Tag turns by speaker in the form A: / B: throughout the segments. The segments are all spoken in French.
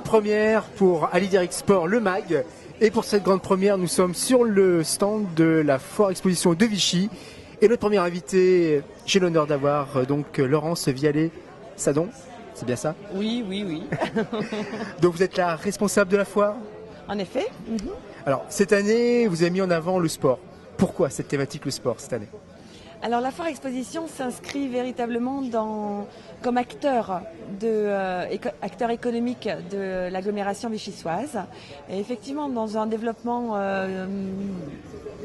A: première pour Alideric Sport, le MAG. Et pour cette grande première, nous sommes sur le stand de la Foire Exposition de Vichy. Et notre premier invité, j'ai l'honneur d'avoir donc Laurence Vialet-Sadon. C'est bien ça?
B: Oui, oui, oui.
A: Donc vous êtes la responsable de la foire?
B: En effet.
A: Alors cette année, vous avez mis en avant le sport. Pourquoi cette thématique, le sport, cette année?
B: Alors la Foire Exposition s'inscrit véritablement comme acteur économique de l'agglomération vichysoise. Et effectivement, dans un développement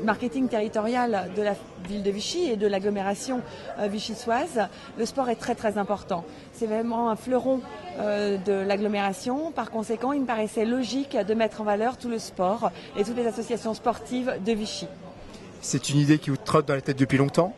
B: marketing territorial de la ville de Vichy et de l'agglomération vichysoise, le sport est très très important. C'est vraiment un fleuron de l'agglomération. Par conséquent, il me paraissait logique de mettre en valeur tout le sport et toutes les associations sportives de Vichy.
A: C'est une idée qui vous trotte dans la tête depuis longtemps?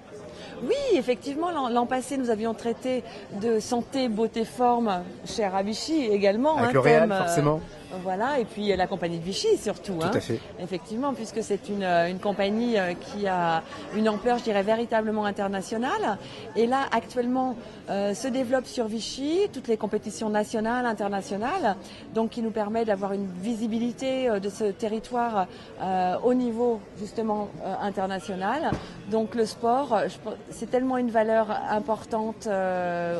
B: Oui, effectivement, l'an passé, nous avions traité de santé, beauté, forme, cher à Vichy également.
A: Avec L'Oréal, forcément.
B: Voilà, et puis la compagnie de Vichy surtout.
A: Tout à fait.
B: Effectivement, puisque c'est une compagnie qui a une ampleur, je dirais, véritablement internationale. Et là, actuellement, se développe sur Vichy toutes les compétitions nationales, internationales, donc qui nous permet d'avoir une visibilité de ce territoire au niveau, justement, international. Donc le sport, c'est tellement une valeur importante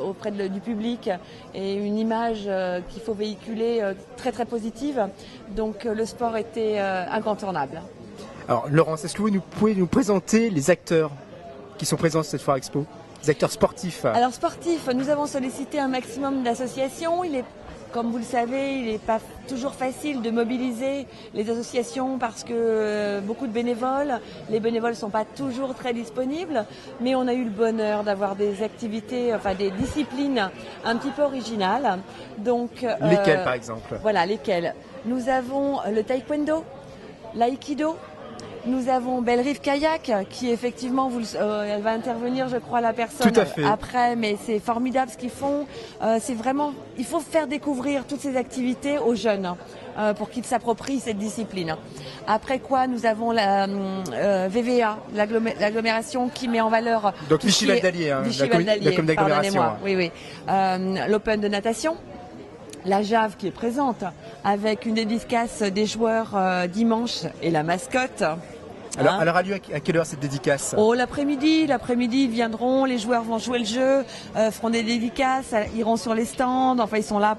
B: auprès du public et une image qu'il faut véhiculer très très positive. Donc le sport était incontournable.
A: Alors Laurence, est-ce que vous pouvez nous présenter les acteurs qui sont présents sur cette Foire Expo? Les acteurs sportifs.
B: Alors sportifs, nous avons sollicité un maximum d'associations. Comme vous le savez, il n'est pas toujours facile de mobiliser les associations parce que beaucoup de bénévoles, les bénévoles ne sont pas toujours très disponibles, mais on a eu le bonheur d'avoir des activités, enfin des disciplines un petit peu originales. Donc,
A: lesquelles par exemple?
B: Voilà, lesquelles. Nous avons le taekwondo, l'aïkido. Nous avons Belle Rive Kayak qui effectivement, elle va intervenir, je crois, la personne après, mais c'est formidable ce qu'ils font. C'est vraiment, il faut faire découvrir toutes ces activités aux jeunes pour qu'ils s'approprient cette discipline. Après quoi, nous avons la VVA, l'agglomération qui met en valeur.
A: Donc Vichy Val d'Allier, la com d'agglomération.
B: Oui. L'Open de natation. La JAV qui est présente avec une dédicace des joueurs dimanche et la mascotte.
A: Alors, elle aura lieu à quelle heure cette dédicace?
B: L'après-midi, ils viendront, les joueurs vont jouer le jeu, feront des dédicaces, iront sur les stands, enfin ils sont là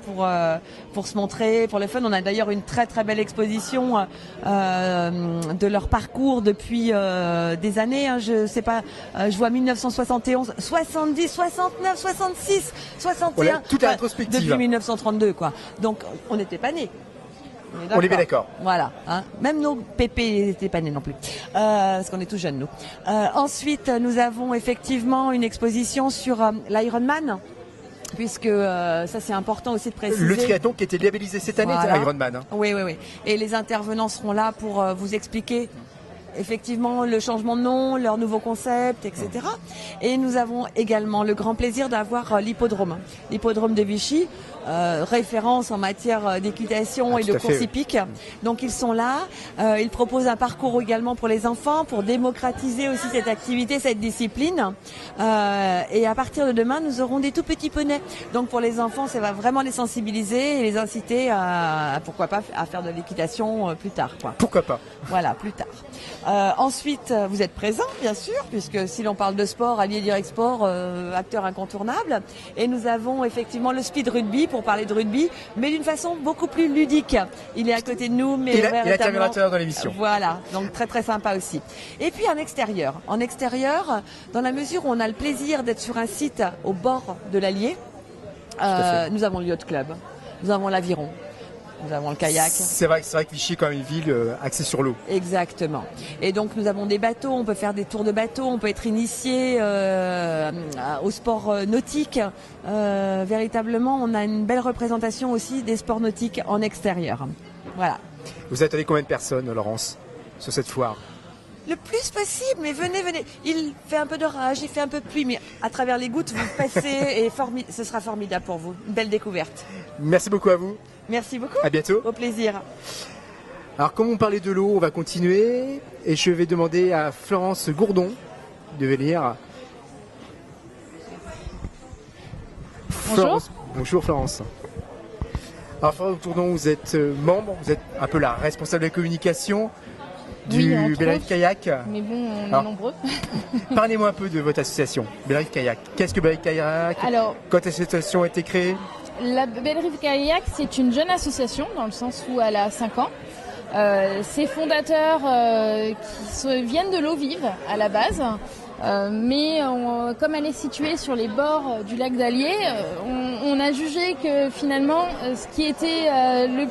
B: pour se montrer, pour le fun. On a d'ailleurs une très très belle exposition de leur parcours depuis des années, je sais pas, je vois 1971, 70, 69, 66, 61,
A: voilà, toute la rétrospective.
B: Depuis 1932 quoi. Donc on n'était pas nés.
A: On est bien d'accord.
B: Voilà. Même nos pépés n'étaient pas nés non plus. Parce qu'on est tout jeunes, nous. Ensuite, nous avons effectivement une exposition sur l'Ironman. Puisque ça c'est important aussi de préciser.
A: Le triathlon qui a été labellisé cette année, voilà. Ironman.
B: Oui. Et les intervenants seront là pour vous expliquer effectivement le changement de nom, leur nouveau concept, etc. Et nous avons également le grand plaisir d'avoir l'hippodrome de Vichy, référence en matière d'équitation et de course hippique. Donc ils sont là, ils proposent un parcours également pour les enfants, pour démocratiser aussi cette activité, cette discipline. Et à partir de demain, nous aurons des tout petits poneys. Donc pour les enfants, ça va vraiment les sensibiliser et les inciter à pourquoi pas à faire de l'équitation plus tard.
A: Pourquoi pas?
B: Voilà, plus tard. Ensuite, vous êtes présents, bien sûr, puisque si l'on parle de sport, Alideric Sport, acteur incontournable. Et nous avons effectivement le speed rugby, pour parler de rugby, mais d'une façon beaucoup plus ludique. Il est à côté de nous, mais
A: il est terminateur dans l'émission.
B: Voilà, donc très très sympa aussi. Et puis en extérieur, dans la mesure où on a le plaisir d'être sur un site au bord de l'Allier, nous avons le yacht club, nous avons l'aviron. Nous avons le kayak.
A: C'est vrai que Vichy est quand même une ville axée sur l'eau.
B: Exactement. Et donc nous avons des bateaux, on peut faire des tours de bateaux, on peut être initié au sport nautique. Véritablement, on a une belle représentation aussi des sports nautiques en extérieur. Voilà.
A: Vous attendez combien de personnes, Laurence, sur cette foire?
B: Le plus possible, mais venez. Il fait un peu d'orage, il fait un peu de pluie, mais à travers les gouttes, vous passez et ce sera formidable pour vous. Une belle découverte.
A: Merci beaucoup à vous.
B: Merci beaucoup.
A: À bientôt.
B: Au plaisir.
A: Alors, comme on parlait de l'eau, on va continuer et je vais demander à Florence Gourdon de venir.
C: Bonjour.
A: Bonjour Florence. Alors Florence Tourdon, vous êtes membre, vous êtes un peu la responsable de la communication du Bellerive Kayak.
C: Mais bon, on est nombreux.
A: Parlez-moi un peu de votre association, Bellerive Kayak. Qu'est-ce que Bellerive Kayak?
C: Alors,
A: quand l'association a été créée?
C: La Bellerive Kayak, c'est une jeune association dans le sens où elle a 5 ans. Ses fondateurs viennent de l'eau vive à la base. Mais comme elle est située sur les bords du lac d'Allier, on a jugé que finalement ce qui était le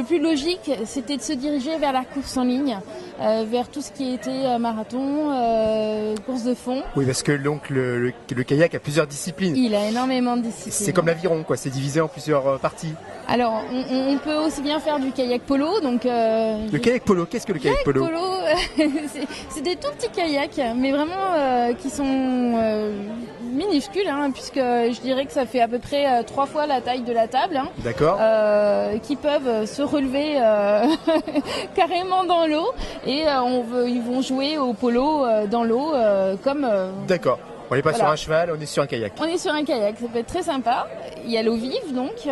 C: plus logique, c'était de se diriger vers la course en ligne, vers tout ce qui était marathon, course de fond.
A: Oui, parce que donc le kayak a plusieurs disciplines.
C: Il a énormément de disciplines.
A: C'est comme l'aviron, quoi. C'est divisé en plusieurs parties.
C: Alors, on peut aussi bien faire du kayak polo. Donc,
A: le kayak polo, qu'est-ce que le kayak polo?
C: C'est des tout petits kayaks, mais vraiment qui sont minuscules, puisque je dirais que ça fait à peu près 3 fois la taille de la table.
A: D'accord.
C: Qui peuvent se relever carrément dans l'eau, et ils vont jouer au polo dans l'eau comme.
A: D'accord. On n'est pas sur un cheval, on est sur un kayak.
C: On est sur un kayak, ça peut être très sympa. Il y a l'eau vive donc,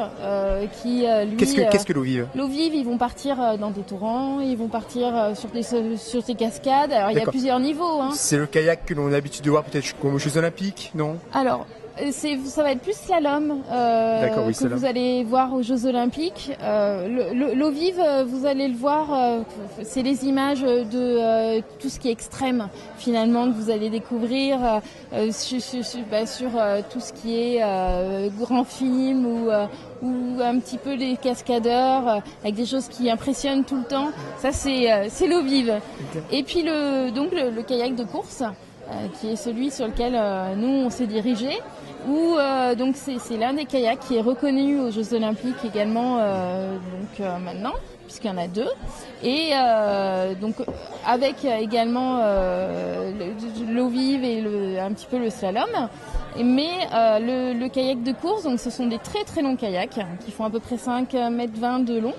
C: qui lui...
A: Qu'est-ce que l'eau vive?
C: L'eau vive, ils vont partir dans des torrents, ils vont partir sur des cascades. Alors il y a plusieurs niveaux.
A: C'est le kayak que l'on a l'habitude de voir peut-être comme aux Jeux Olympiques, non?
C: Alors, ça va être plus slalom que vous allez voir aux Jeux Olympiques. L'eau vive, vous allez le voir, c'est les images de tout ce qui est extrême finalement que vous allez découvrir sur tout ce qui est grand film ou un petit peu les cascadeurs avec des choses qui impressionnent tout le temps. Ça c'est l'eau vive. Et puis le kayak de course. Qui est celui sur lequel nous on s'est dirigé, où donc c'est l'un des kayaks qui est reconnu aux Jeux Olympiques également maintenant, puisqu'il y en a 2, et donc avec également l'eau vive et un petit peu le slalom. Mais le kayak de course, donc ce sont des très très longs kayaks qui font à peu près 5,20 m de long,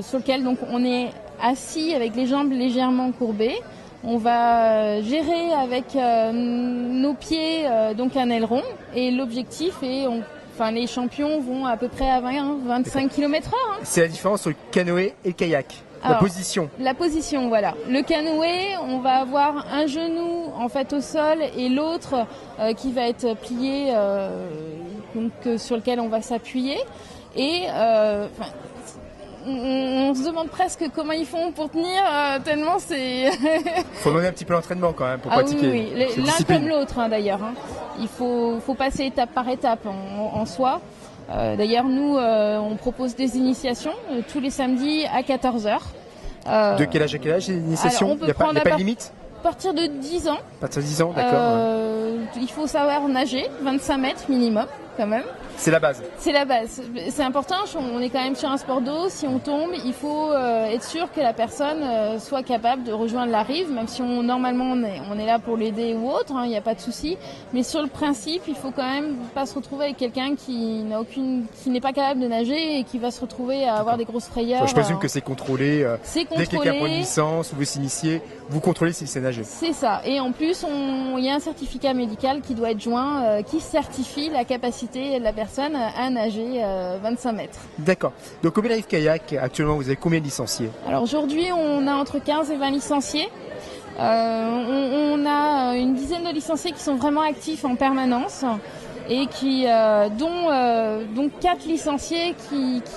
C: sur lequel donc on est assis avec les jambes légèrement courbées. On va gérer avec nos pieds donc un aileron, et l'objectif est, les champions vont à peu près à 20-25 km/h.
A: C'est la différence entre le canoë et le kayak.
C: Alors,
A: position. La
C: position, voilà. Le canoë, on va avoir un genou en fait au sol et l'autre qui va être plié, sur lequel on va s'appuyer. Et on se demande presque comment ils font pour tenir, tellement c'est...
A: faut donner un petit peu l'entraînement quand même pour pratiquer.
C: Oui. L'un comme l'autre d'ailleurs. Il faut passer étape par étape en soi. D'ailleurs, nous, on propose des initiations tous les samedis à 14h.
A: De quel âge à quel âge l'initiation? Il n'y a pas de limite?
C: À partir de 10 ans.
A: À partir de 10 ans, d'accord.
C: Il faut savoir nager, 25 mètres minimum quand même.
A: C'est la base.
C: C'est la base. C'est important, on est quand même sur un sport d'eau. Si on tombe, il faut être sûr que la personne soit capable de rejoindre la rive, même si normalement on est là pour l'aider ou autre, il n'y a pas de souci. Mais sur le principe, il faut quand même pas se retrouver avec quelqu'un qui n'est pas capable de nager et qui va se retrouver à avoir des grosses frayeurs.
A: Je présume que c'est contrôlé.
C: C'est contrôlé.
A: Dès que quelqu'un prend une licence ou veut s'initier, vous contrôlez s'il sait nager.
C: C'est ça. Et en plus, il y a un certificat médical qui doit être joint, qui certifie la capacité de la personne à nager 25 mètres.
A: D'accord. Donc au Bellerive Kayak, actuellement, vous avez combien de licenciés?
C: Alors aujourd'hui, on a entre 15 et 20 licenciés. On a une dizaine de licenciés qui sont vraiment actifs en permanence, et dont 4 licenciés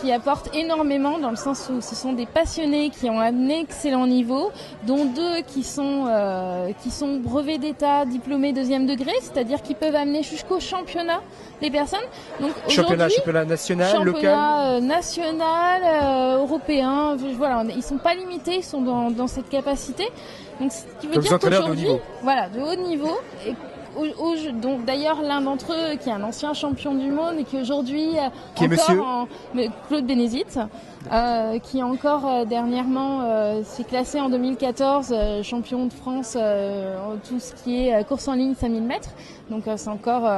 C: qui apportent énormément, dans le sens où ce sont des passionnés qui ont un excellent niveau, dont 2 qui sont brevets d'État, diplômés 2e degré, c'est-à-dire qu'ils peuvent amener jusqu'au championnat les personnes. Donc
A: championnat national, local,
C: national, européen. Voilà, ils sont pas limités, ils sont dans cette capacité. Donc ce qui veut dire qu'aujourd'hui, de haut niveau. Donc d'ailleurs l'un d'entre eux qui est un ancien champion du monde et qui aujourd'hui Claude Bénézite, qui encore dernièrement s'est classé en 2014 champion de France en tout ce qui est course en ligne 5000 mètres. Donc c'est encore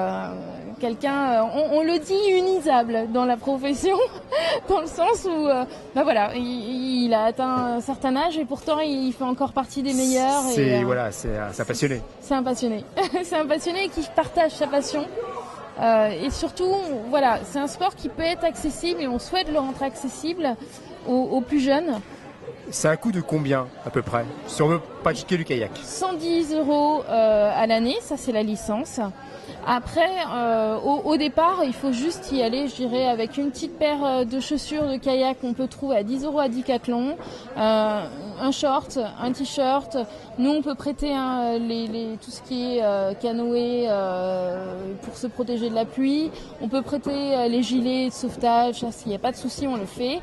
C: quelqu'un, on le dit, unisable dans la profession, dans le sens où il a atteint un certain âge et pourtant il fait encore partie des meilleurs.
A: C'est un passionné.
C: C'est un passionné. C'est un passionné qui partage sa passion Et surtout, voilà, c'est un sport qui peut être accessible et on souhaite le rendre accessible aux plus jeunes.
A: C'est un coût de combien à peu près si on veut pratiquer du kayak?
C: 110 € à l'année, ça c'est la licence. Après, au départ, il faut juste y aller, je dirais, avec une petite paire de chaussures de kayak qu'on peut trouver à 10 € à Decathlon, un short, un t-shirt. Nous, on peut prêter tout ce qui est canoë pour se protéger de la pluie. On peut prêter les gilets de sauvetage, ça, s'il n'y a pas de souci, on le fait.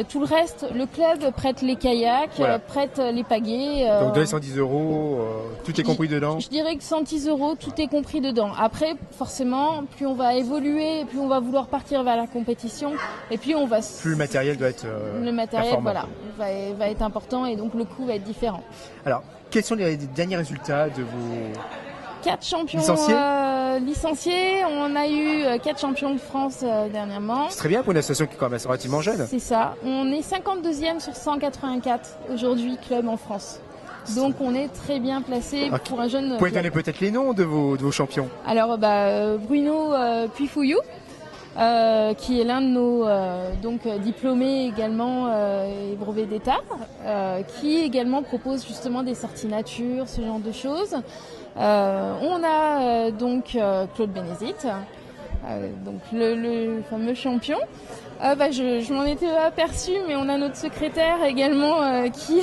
C: Tout le reste, le club prête les kayaks, voilà. Prête les pagaies.
A: Donc 210 €, tout est compris dedans?
C: Je dirais que 110 €, tout est compris dedans. Après, forcément, plus on va évoluer, plus on va vouloir partir vers la compétition, et puis on va...
A: Plus le matériel doit être
C: le matériel, voilà, va être important, et donc le coût va être différent.
A: Alors, quels sont les derniers résultats de vos...
C: 4 champions licenciés. On a eu 4 champions de France dernièrement.
A: C'est très bien pour une association qui est quand même relativement jeune.
C: C'est ça. On est 52e sur 184 aujourd'hui, club en France. Donc on est très bien placé pour un jeune. Vous
A: pouvez donner peut-être les noms de vos champions?
C: Alors Bruno Puifouillou, qui est l'un de nos diplômés également et brevet d'État, qui également propose justement des sorties nature, ce genre de choses. On a Claude Bénézite, donc le fameux champion. Je m'en étais aperçue, mais on a notre secrétaire également qui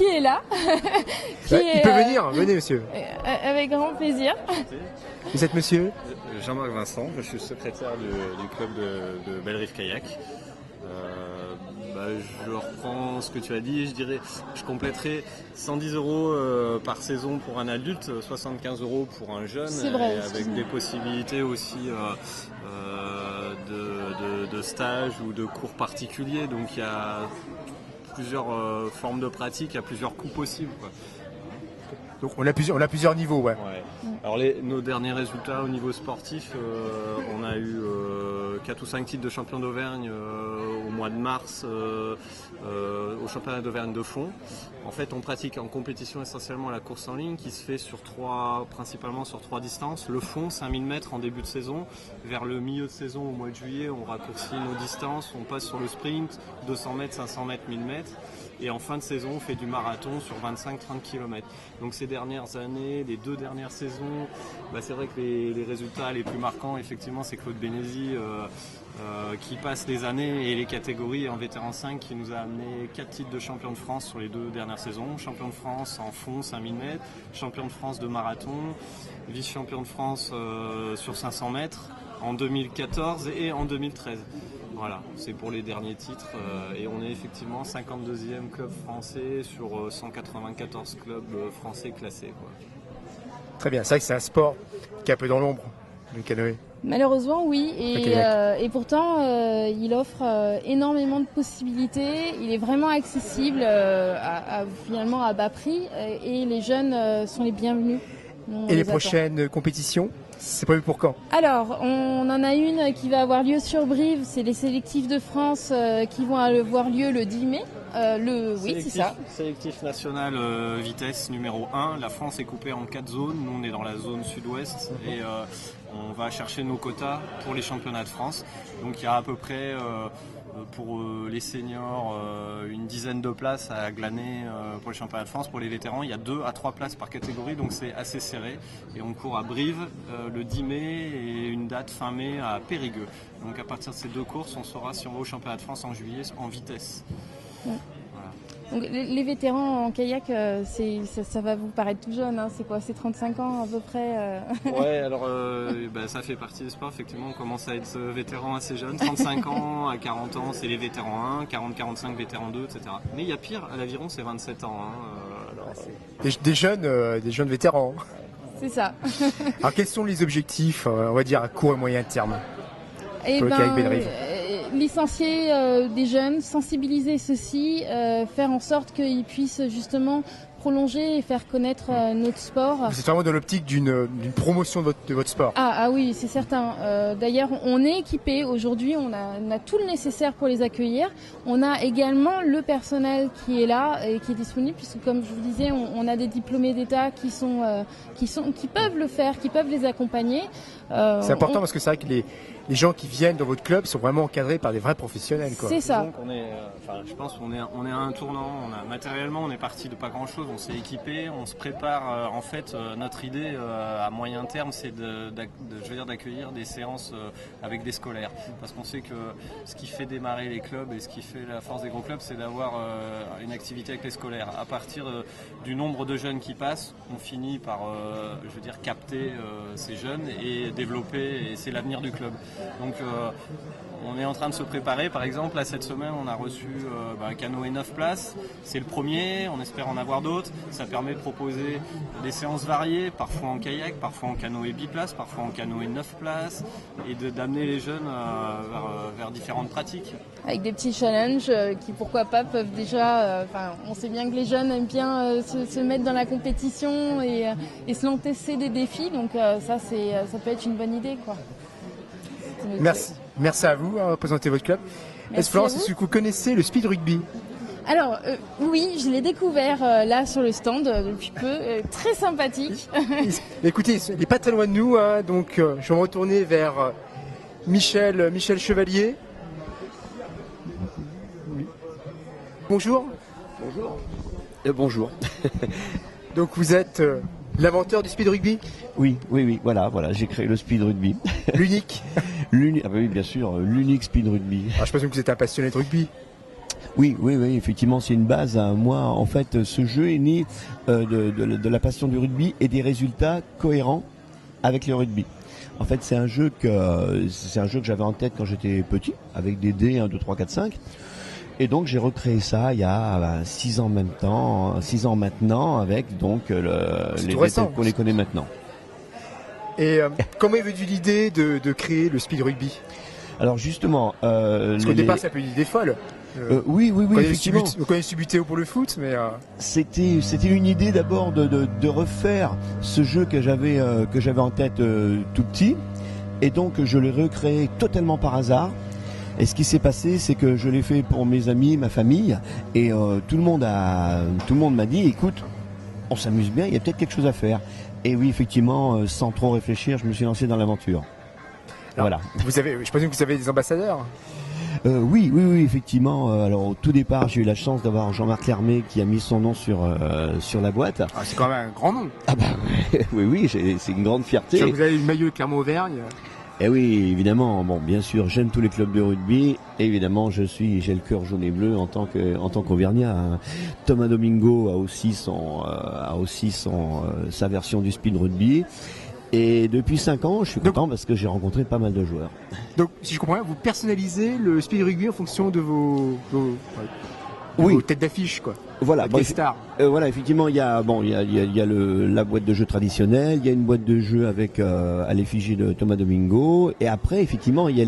C: est là.
A: Il peut venir, venez monsieur.
C: Avec grand plaisir.
A: Vous êtes monsieur?
D: Jean-Marc Vincent, je suis secrétaire du club de Belle-Rive Kayak. Je reprends ce que tu as dit, je compléterai 110 € par saison pour un adulte, 75 € pour un jeune,
C: c'est vrai,
D: avec des possibilités aussi de stage ou de cours particuliers. Donc il y a plusieurs formes de pratique, il y a plusieurs coûts possibles, quoi.
A: Donc on a plusieurs niveaux, ouais.
D: Alors nos derniers résultats au niveau sportif, on a eu 4 ou 5 titres de champion d'Auvergne au mois de mars au championnat d'Auvergne de fond. En fait, on pratique en compétition essentiellement la course en ligne qui se fait principalement sur 3 distances. Le fond, 5000 mètres en début de saison. Vers le milieu de saison, au mois de juillet, on raccourcit nos distances. On passe sur le sprint, 200 mètres, 500 mètres, 1000 mètres. Et en fin de saison, on fait du marathon sur 25-30 km. Donc ces dernières années, les 2 dernières saisons, c'est vrai que les résultats les plus marquants, effectivement, c'est Claude Bénézit qui passe les années et les catégories en vétéran 5 qui nous a amené 4 titres de champion de France sur les 2 dernières saisons. Champion de France en fond, 5000 mètres, champion de France de marathon, vice-champion de France sur 500 mètres en 2014 et en 2013. Voilà, c'est pour les derniers titres et on est effectivement 52e club français sur 194 clubs français classés, quoi.
A: Très bien, c'est vrai que c'est un sport qui est un peu dans l'ombre, le canoë.
C: Malheureusement, oui, et pourtant il offre énormément de possibilités. Il est vraiment accessible finalement à bas prix et les jeunes sont les bienvenus.
A: Et les prochaines compétitions, c'est prévu pour quand?
C: Alors, on en a une qui va avoir lieu sur Brive, c'est les sélectifs de France qui vont avoir lieu le 10 mai. Oui, c'est ça.
D: Sélectif national vitesse numéro 1. La France est coupée en 4 zones. Nous, on est dans la zone sud-ouest et on va chercher nos quotas pour les championnats de France. Donc, il y a à peu près pour les seniors une dizaine de places à glaner pour les championnats de France. Pour les vétérans, il y a 2 à 3 places par catégorie, donc c'est assez serré. Et on court à Brive le 10 mai et une date fin mai à Périgueux. Donc à partir de ces 2 courses, on saura si on va au championnat de France en juillet en vitesse.
C: Voilà. Donc les vétérans en kayak, ça va vous paraître tout jeune, hein, c'est quoi? C'est 35 ans à peu près
D: Ouais, alors ça fait partie du sport, effectivement, on commence à être vétéran assez jeune, 35 ans à 40 ans c'est les vétérans 1, 40-45 vétérans 2, etc. Mais il y a pire, à l'aviron c'est 27 ans.
A: Des jeunes vétérans.
C: C'est ça.
A: Alors quels sont les objectifs, on va dire à court et moyen terme pour le kayak Belle-Rive?
C: Licencier des jeunes, sensibiliser ceux-ci, faire en sorte qu'ils puissent justement prolonger et faire connaître notre sport.
A: Vous êtes vraiment dans l'optique d'une promotion de votre sport.
C: Ah oui, c'est certain. D'ailleurs, on est équipé aujourd'hui, on a tout le nécessaire pour les accueillir. On a également le personnel qui est là et qui est disponible, puisque comme je vous disais, on a des diplômés d'État qui peuvent le faire, qui peuvent les accompagner.
A: C'est important parce que c'est vrai que les gens qui viennent dans votre club sont vraiment encadrés par des vrais professionnels, quoi.
C: C'est ça.
D: Donc je pense qu'on est à un tournant. Matériellement, on est parti de pas grand-chose. On s'est équipé, on se prépare. Notre idée à moyen terme, c'est d'accueillir des séances avec des scolaires, parce qu'on sait que ce qui fait démarrer les clubs et ce qui fait la force des gros clubs, c'est d'avoir une activité avec les scolaires. À partir du nombre de jeunes qui passent, on finit par, capter ces jeunes et développer. Et c'est l'avenir du club. Donc on est en train de se préparer. Par exemple, là, cette semaine, on a reçu un canoë 9 places. C'est le premier, on espère en avoir d'autres. Ça permet de proposer des séances variées, parfois en kayak, parfois en canoë biplace, parfois en canoë 9 places, et d'amener les jeunes vers différentes pratiques.
C: Avec des petits challenges qui, pourquoi pas, peuvent déjà... on sait bien que les jeunes aiment bien se mettre dans la compétition et se lancer des défis. Donc ça peut être une bonne idée, quoi.
A: Merci à vous, à représenter votre club. Florence, est-ce que vous connaissez le speed rugby?
C: Alors oui, je l'ai découvert là sur le stand depuis peu, très sympathique.
A: Écoutez, il n'est pas très loin de nous, hein, donc je vais me retourner vers Michel Chevalier. Oui. Bonjour.
E: Bonjour. Bonjour.
A: Donc vous êtes l'inventeur du speed rugby?
E: Oui, voilà, j'ai créé le speed rugby.
A: L'unique.
E: Ah bah oui, bien sûr, l'unique speed rugby.
A: Alors, je présume que vous êtes un passionné de rugby.
E: Oui, effectivement, c'est une base. Moi, en fait, ce jeu est né de la passion du rugby et des résultats cohérents avec le rugby. En fait, c'est un jeu que j'avais en tête quand j'étais petit, avec des dés 1, 2, 3, 4, 5. Et donc j'ai recréé ça il y a 6 ans maintenant, avec donc les méthodes qu'on les connaît maintenant.
A: Et comment est venue l'idée de créer le speed rugby? Alors
E: justement,
A: parce qu'au départ c'est un peu une idée folle.
E: Oui, effectivement.
A: Vous connaissez Butéo pour le foot, mais
E: c'était une idée d'abord de refaire ce jeu que j'avais en tête tout petit, et donc je l'ai recréé totalement par hasard. Et ce qui s'est passé, c'est que je l'ai fait pour mes amis, ma famille, et tout le monde m'a dit, écoute, on s'amuse bien, il y a peut-être quelque chose à faire. Et oui, effectivement, sans trop réfléchir, je me suis lancé dans l'aventure. Voilà.
A: Je présume que vous avez des ambassadeurs?
E: Oui, effectivement. Alors au tout départ, j'ai eu la chance d'avoir Jean-Marc Lermé qui a mis son nom sur la boîte.
A: Ah, c'est quand même un grand nom.
E: Ah bah oui, c'est une grande fierté.
A: Vous avez le maillot de Clermont-Auvergne.
E: Eh oui, évidemment. Bon, bien sûr, j'aime tous les clubs de rugby. Évidemment, j'ai le cœur jaune et bleu en tant qu'Auvergnat. Hein. Thomas Domingo a aussi sa version du speed rugby. Et depuis 5 ans, je suis content parce que j'ai rencontré pas mal de joueurs.
A: Donc, si je comprends bien, vous personnalisez le speed rugby en fonction de vos têtes d'affiche, quoi.
E: Voilà,
A: les stars.
E: Voilà, effectivement, il y a la boîte de jeux traditionnelle, il y a une boîte de jeux avec à l'effigie de Thomas Domingo, et après, effectivement, il y a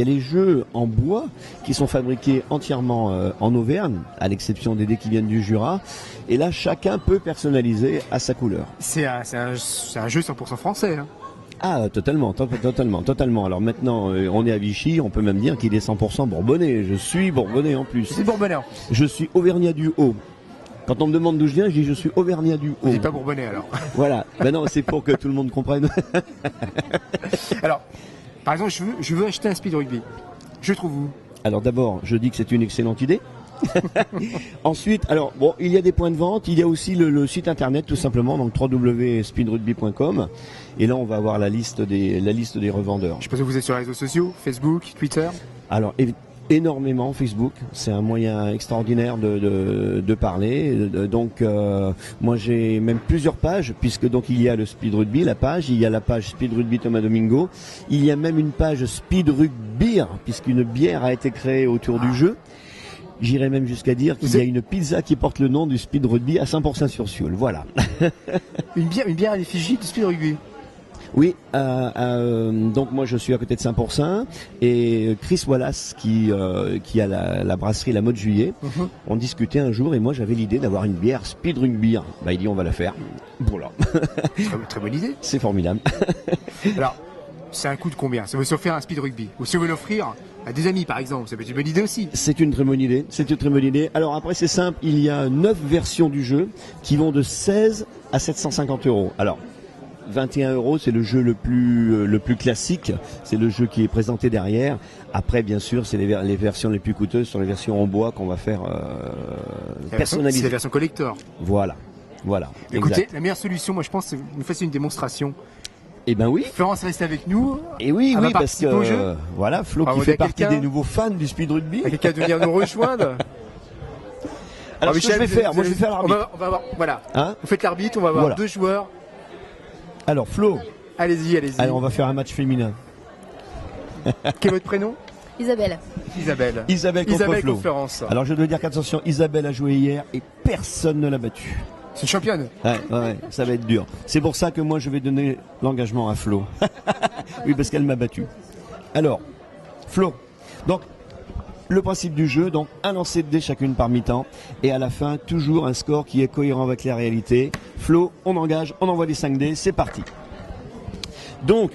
E: les jeux en bois qui sont fabriqués entièrement en Auvergne, à l'exception des dés qui viennent du Jura. Et là, chacun peut personnaliser à sa couleur.
A: C'est un jeu 100% français, hein.
E: Ah, totalement. Alors maintenant, on est à Vichy, on peut même dire qu'il est 100% bourbonnais. Je suis bourbonnais en plus.
A: C'est bourbonnais.
E: Je suis auvergnat du Haut. Quand on me demande d'où je viens, je dis je suis auvergnat du Haut.
A: Vous n'êtes pas bourbonnais alors.
E: Voilà. Non, c'est pour que tout le monde comprenne.
A: Alors, par exemple, je veux acheter un speed rugby. Je trouve où? Alors
E: d'abord, je dis que c'est une excellente idée. Ensuite, il y a des points de vente, il y a aussi le site internet tout simplement, donc www.speedrugby.com, et là on va avoir la liste des revendeurs. Je
A: pense que vous êtes sur les réseaux sociaux, Facebook, Twitter.
E: Alors énormément Facebook, c'est un moyen extraordinaire de parler. Donc moi j'ai même plusieurs pages, puisque donc il y a le Speed Rugby, la page, il y a la page Speed Rugby Thomas Domingo, il y a même une page Speed Rugby, puisqu'une bière a été créée autour du jeu. J'irais même jusqu'à dire qu'il y a une pizza qui porte le nom du Speed Rugby à Saint-Pourçain-sur-Sioule. Voilà.
A: Une bière à l'effigie du Speed Rugby.
E: Oui, donc moi je suis à côté de Saint-Pourçain et Chris Wallace qui a la brasserie La Mode Juillet, on discutait un jour et moi j'avais l'idée d'avoir une bière Speed Rugby. Bah il dit on va la faire. Voilà.
A: Très bonne idée.
E: C'est formidable.
A: Alors, c'est un coût de combien? Ça veut s'offrir un Speed Rugby. Ou si on veut l'offrir à des amis par exemple, ça peut être une bonne idée aussi.
E: C'est une très bonne idée, c'est une très bonne idée. Alors après c'est simple, il y a 9 versions du jeu qui vont de 16 à 750 €. Alors 21 € c'est le jeu le plus classique, c'est le jeu qui est présenté derrière. Après bien sûr c'est les versions les plus coûteuses sont les versions en bois qu'on va faire personnaliser.
A: C'est la version collector.
E: Voilà.
A: Écoutez,
E: exact.
A: la meilleure solution, moi je pense, c'est que nous fassions une démonstration.
E: Eh ben oui.
A: Florence reste avec nous.
E: Et oui, parce que
A: au jeu.
E: voilà, Flo qui fait partie des nouveaux fans du speed rugby.
A: Il y a quelqu'un de venir nous rejoindre.
E: Alors, Michel, je vais faire l'arbitre.
A: On va avoir, voilà.
E: Hein,
A: vous faites l'arbitre, on va avoir 2 joueurs.
E: Alors, Flo.
A: Allez-y.
E: Alors, on va faire un match féminin.
A: Quel est votre prénom?
C: Isabelle
E: contre Flo.
A: Florence.
E: Alors, je dois dire qu'attention, Isabelle a joué hier et personne ne l'a battue.
A: C'est une championne.
E: Ouais, ça va être dur. C'est pour ça que moi, je vais donner l'engagement à Flo. Oui, parce qu'elle m'a battu. Alors, Flo. Donc, le principe du jeu, donc un lancer de dés chacune par mi-temps. Et à la fin, toujours un score qui est cohérent avec la réalité. Flo, on engage, on envoie les 5 dés, c'est parti. Donc,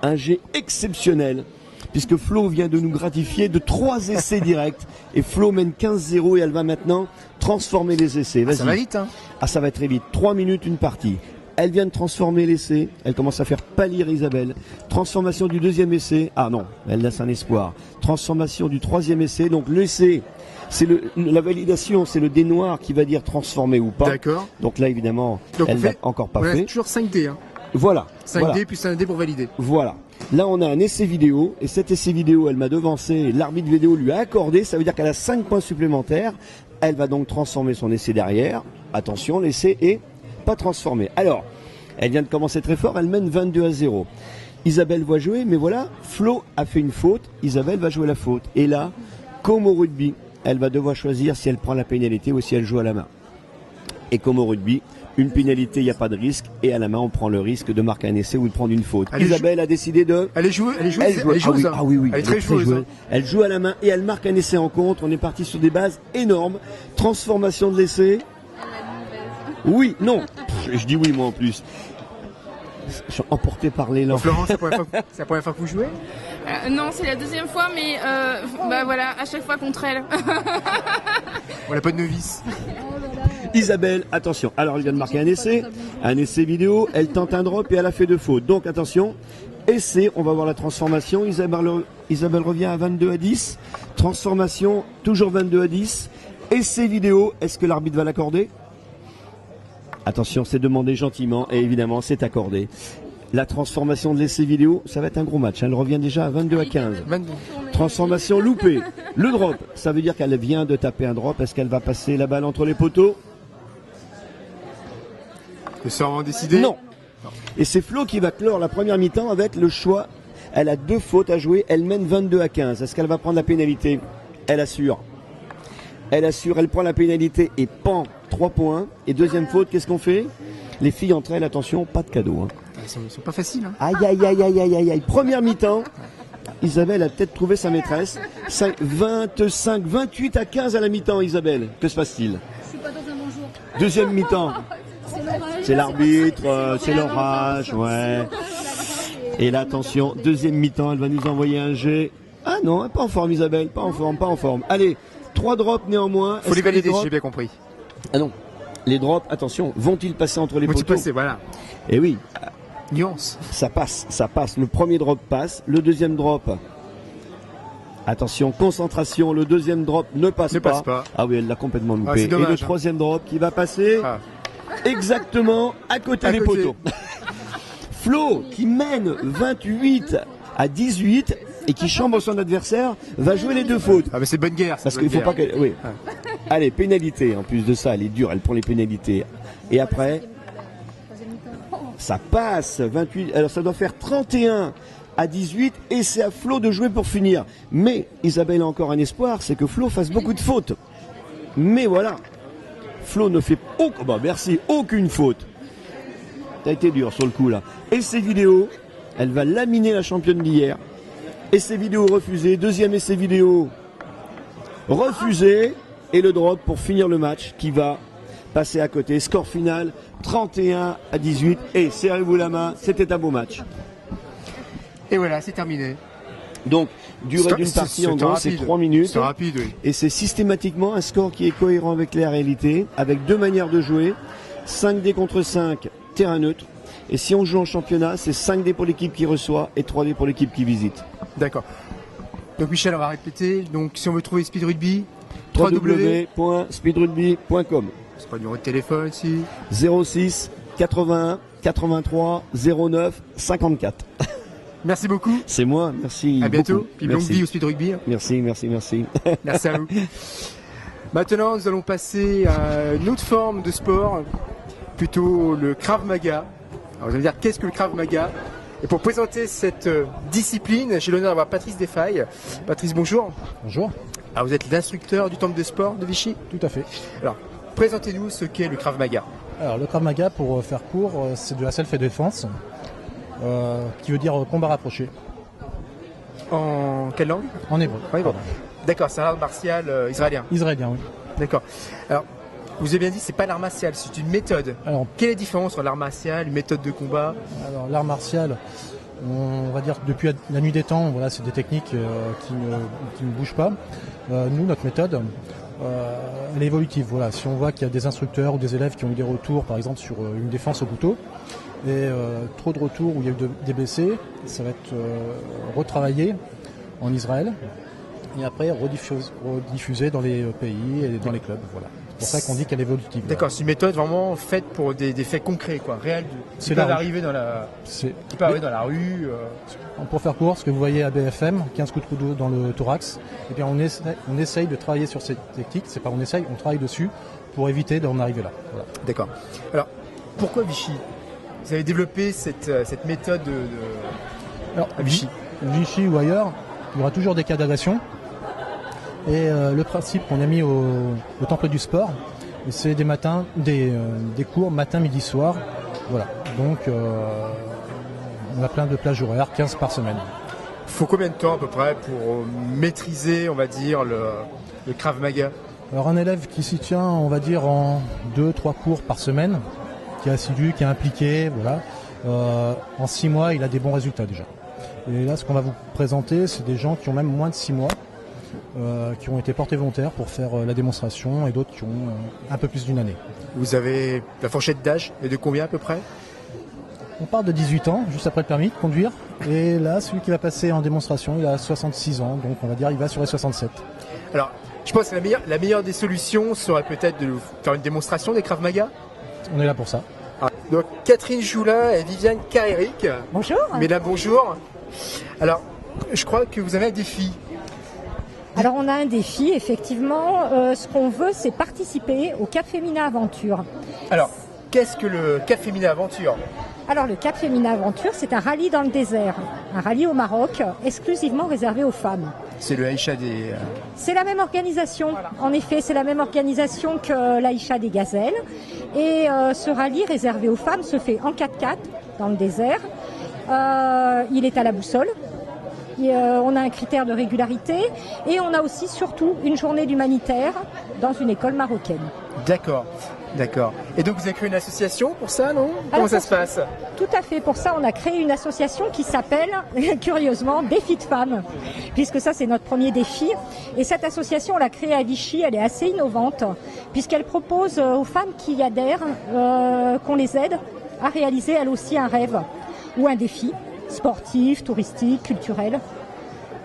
E: un jet exceptionnel. Puisque Flo vient de nous gratifier de 3 essais directs. Et Flo mène 15-0 et elle va maintenant transformer les essais. Vas-y.
A: Ça va vite, hein?
E: Ah, ça va très vite. 3 minutes, une partie. Elle vient de transformer l'essai. Elle commence à faire pâlir Isabelle. Transformation du 2e essai. Ah non, elle laisse un espoir. Transformation du 3e essai. Donc l'essai, c'est la validation, c'est le dé noir qui va dire transformer ou pas.
A: D'accord.
E: Donc là, évidemment, elle n'a encore pas fait.
A: Toujours 5 dés. Hein.
E: Voilà.
A: 5 dés plus un dé pour valider.
E: Voilà. Là, on a un essai vidéo, et cet essai vidéo, elle m'a devancé, l'arbitre vidéo lui a accordé, ça veut dire qu'elle a 5 points supplémentaires. Elle va donc transformer son essai derrière. Attention, l'essai est pas transformé. Alors, elle vient de commencer très fort, elle mène 22-0. Isabelle va jouer, mais voilà, Flo a fait une faute, Isabelle va jouer la faute. Et là, comme au rugby, elle va devoir choisir si elle prend la pénalité ou si elle joue à la main. Et comme au rugby, une pénalité, il n'y a pas de risque. Et à la main, on prend le risque de marquer un essai ou de prendre une faute. Isabelle a décidé de...
A: Elle est joueuse.
E: Elle est très joueuse. Elle joue à la main et elle marque un essai en contre. On est parti sur des bases énormes. Transformation de l'essai. Oui, non. Je dis oui, moi en plus. Je suis emporté par l'élan.
A: Florence, c'est la première fois que vous jouez?
C: Non, c'est la 2e fois, mais voilà, à chaque fois contre elle.
A: On n'a pas de novice.
E: Isabelle, attention. Alors, elle vient de marquer un essai vidéo. Elle tente un drop et elle a fait 2 fautes. Donc, attention. Essai, on va voir la transformation. Isabelle revient à 22-10. Transformation, toujours 22-10. Essai vidéo, est-ce que l'arbitre va l'accorder? Attention, c'est demandé gentiment et évidemment, c'est accordé. La transformation de l'essai vidéo, ça va être un gros match. Elle revient déjà à 22-15. Transformation loupée. Le drop, ça veut dire qu'elle vient de taper un drop. Est-ce qu'elle va passer la balle entre les poteaux?
A: Le sort décidé?
E: Non. Et c'est Flo qui va clore la première mi-temps avec le choix. Elle a 2 fautes à jouer. Elle mène 22-15. Est-ce qu'elle va prendre la pénalité? Elle assure. Elle prend la pénalité et pan, 3 points. Et deuxième faute, qu'est-ce qu'on fait? Les filles entre elles, attention, pas de cadeau. Hein.
A: Ils sont pas faciles. Hein.
E: Aïe. Première mi-temps. Isabelle a peut-être trouvé sa maîtresse. 28-15 à la mi-temps, Isabelle. Que se passe-t-il?
C: Je suis pas dans un bon jour.
E: Deuxième mi-temps. C'est l'arbitre, c'est l'orage, ouais. Et là, attention, deuxième mi-temps, elle va nous envoyer un jet. Ah non, pas en forme, Isabelle, pas en forme. Allez, 3 drops néanmoins.
A: Faut les valider, si j'ai bien compris.
E: Ah non, les drops, attention, vont-ils passer entre les poteaux? Vont-ils passer,
A: voilà.
E: Eh oui.
A: Nuance.
E: Ça passe. Le premier drop passe, le deuxième drop. Attention, concentration, le deuxième drop ne passe pas. Ah oui, elle l'a complètement loupé.
A: Dommage,
E: et le troisième drop qui va passer exactement à côté des poteaux. Flo, qui mène 28-18 et qui chambre son adversaire, va jouer les 2 fautes.
A: Ah mais c'est bonne guerre.
E: Parce qu'il faut pas qu'elle... Oui. Allez, pénalité. En plus de ça, elle est dure, elle prend les pénalités. Et après, ça passe. 28. Alors ça doit faire 31-18 et c'est à Flo de jouer pour finir. Mais Isabelle a encore un espoir, c'est que Flo fasse beaucoup de fautes. Mais voilà, Flo ne fait aucune faute. t'as été dur sur le coup là. Essai vidéo, elle va laminer la championne d'hier. Essai vidéo refusé, deuxième essai vidéo refusé, et le drop pour finir le match qui va passer à côté. Score final 31-18, et serrez-vous la main, c'était un beau match.
A: Et voilà, c'est terminé.
E: Donc, durée d'une partie, en gros, c'est 3 minutes.
A: C'est rapide, oui.
E: Et c'est systématiquement un score qui est cohérent avec la réalité, avec 2 manières de jouer. 5 dés contre 5, terrain neutre. Et si on joue en championnat, c'est 5 dés pour l'équipe qui reçoit et 3 dés pour l'équipe qui visite.
A: D'accord. Donc Michel, on va répéter. Donc si on veut trouver Speed Rugby,
E: www.speedrugby.com.
A: C'est pas le numéro de téléphone ici.
E: 06 81 83 09 54.
A: Merci beaucoup.
E: C'est moi, merci.
A: À bientôt.
E: Beaucoup.
A: Puis longue vie au Speed Rugby.
E: Merci.
A: Merci à vous. Maintenant, nous allons passer à une autre forme de sport, plutôt le Krav Maga. Alors, vous allez me dire, qu'est-ce que le Krav Maga? Et pour présenter cette discipline, j'ai l'honneur d'avoir Patrice Desfailles. Patrice, bonjour.
F: Bonjour.
A: Alors, vous êtes l'instructeur du temple de sport de Vichy?
F: Tout à fait.
A: Alors, présentez-nous ce qu'est le Krav Maga.
F: Alors, le Krav Maga, pour faire court, c'est de la self-défense, qui veut dire combat rapproché.
A: En quelle langue?
F: En hébreu.
A: Oui, bon. D'accord, c'est un art martial israélien.
F: Israélien, oui.
A: D'accord. Alors, vous avez bien dit, c'est pas l'art martial, c'est une méthode. Alors, quelle est la différence entre l'art martial, une méthode de combat?
F: Alors, l'art martial, on va dire depuis la nuit des temps, voilà, c'est des techniques qui ne bougent pas. Nous, notre méthode, elle est évolutive. Voilà. Si on voit qu'il y a des instructeurs ou des élèves qui ont eu des retours, par exemple, sur une défense au couteau, et trop de retours où il y a eu des blessés, ça va être retravaillé en Israël et après rediffusé dans les pays et dans les clubs. Voilà. C'est pour ça qu'on dit qu'elle est évolutive.
A: D'accord, c'est une méthode vraiment faite pour des faits concrets, quoi, réels, qui peuvent arriver dans la rue.
F: Pour faire court, ce que vous voyez à BFM, 15 coups de couteau dans le thorax, et bien on essaye de travailler sur cette technique. C'est pas on essaye, on travaille dessus pour éviter d'en arriver là. Voilà.
A: D'accord. Alors, pourquoi Vichy? Vous avez développé cette méthode à Vichy?
F: Vichy ou ailleurs, il y aura toujours des cas d'agression. Et le principe qu'on a mis au temple du sport, c'est des cours matin, midi, soir. Voilà. Donc on a plein de plages horaires, 15 par semaine.
A: Il faut combien de temps à peu près pour maîtriser, on va dire, le Krav Maga?
F: Alors un élève qui s'y tient, on va dire, en 2-3 cours par semaine, qui est assidu, qui est impliqué, voilà. En 6 mois, il a des bons résultats déjà. Et là, ce qu'on va vous présenter, c'est des gens qui ont même moins de 6 mois, qui ont été portés volontaires pour faire la démonstration, et d'autres qui ont un peu plus d'une année.
A: Vous avez la fourchette d'âge, et de combien à peu près?
F: On part de 18 ans, juste après le permis de conduire. Et là, celui qui va passer en démonstration, il a 66 ans, donc on va dire il va sur les 67.
A: Alors, je pense que la meilleure des solutions serait peut-être de faire une démonstration des Krav Maga.
F: On est là pour ça.
A: Donc Catherine Joula et Viviane Caréric.
G: Bonjour.
A: Mesdames, bonjour. Alors, je crois que vous avez un défi.
G: Alors on a un défi, effectivement. Ce qu'on veut, c'est participer au Cap Féminin Aventure.
A: Alors, qu'est-ce que le Cap Féminin Aventure?
G: Alors le Cap Féminin Aventure, c'est un rallye dans le désert. Un rallye au Maroc, exclusivement réservé aux femmes.
A: C'est le Aïcha des...
G: C'est la même organisation. Voilà. En effet, c'est la même organisation que l'Aïcha des Gazelles. Et ce rallye réservé aux femmes se fait en 4x4 dans le désert. Il est à la boussole. On a un critère de régularité et on a aussi surtout une journée d'humanitaire dans une école marocaine.
A: D'accord. Et donc vous avez créé une association pour ça, non? Comment ça se passe?
G: Tout à fait. Pour ça, on a créé une association qui s'appelle, curieusement, Défi de femmes, puisque ça, c'est notre premier défi. Et cette association, on l'a créée à Vichy, elle est assez innovante, puisqu'elle propose aux femmes qui y adhèrent qu'on les aide à réaliser, elles aussi, un rêve ou un défi sportif, touristique, culturel.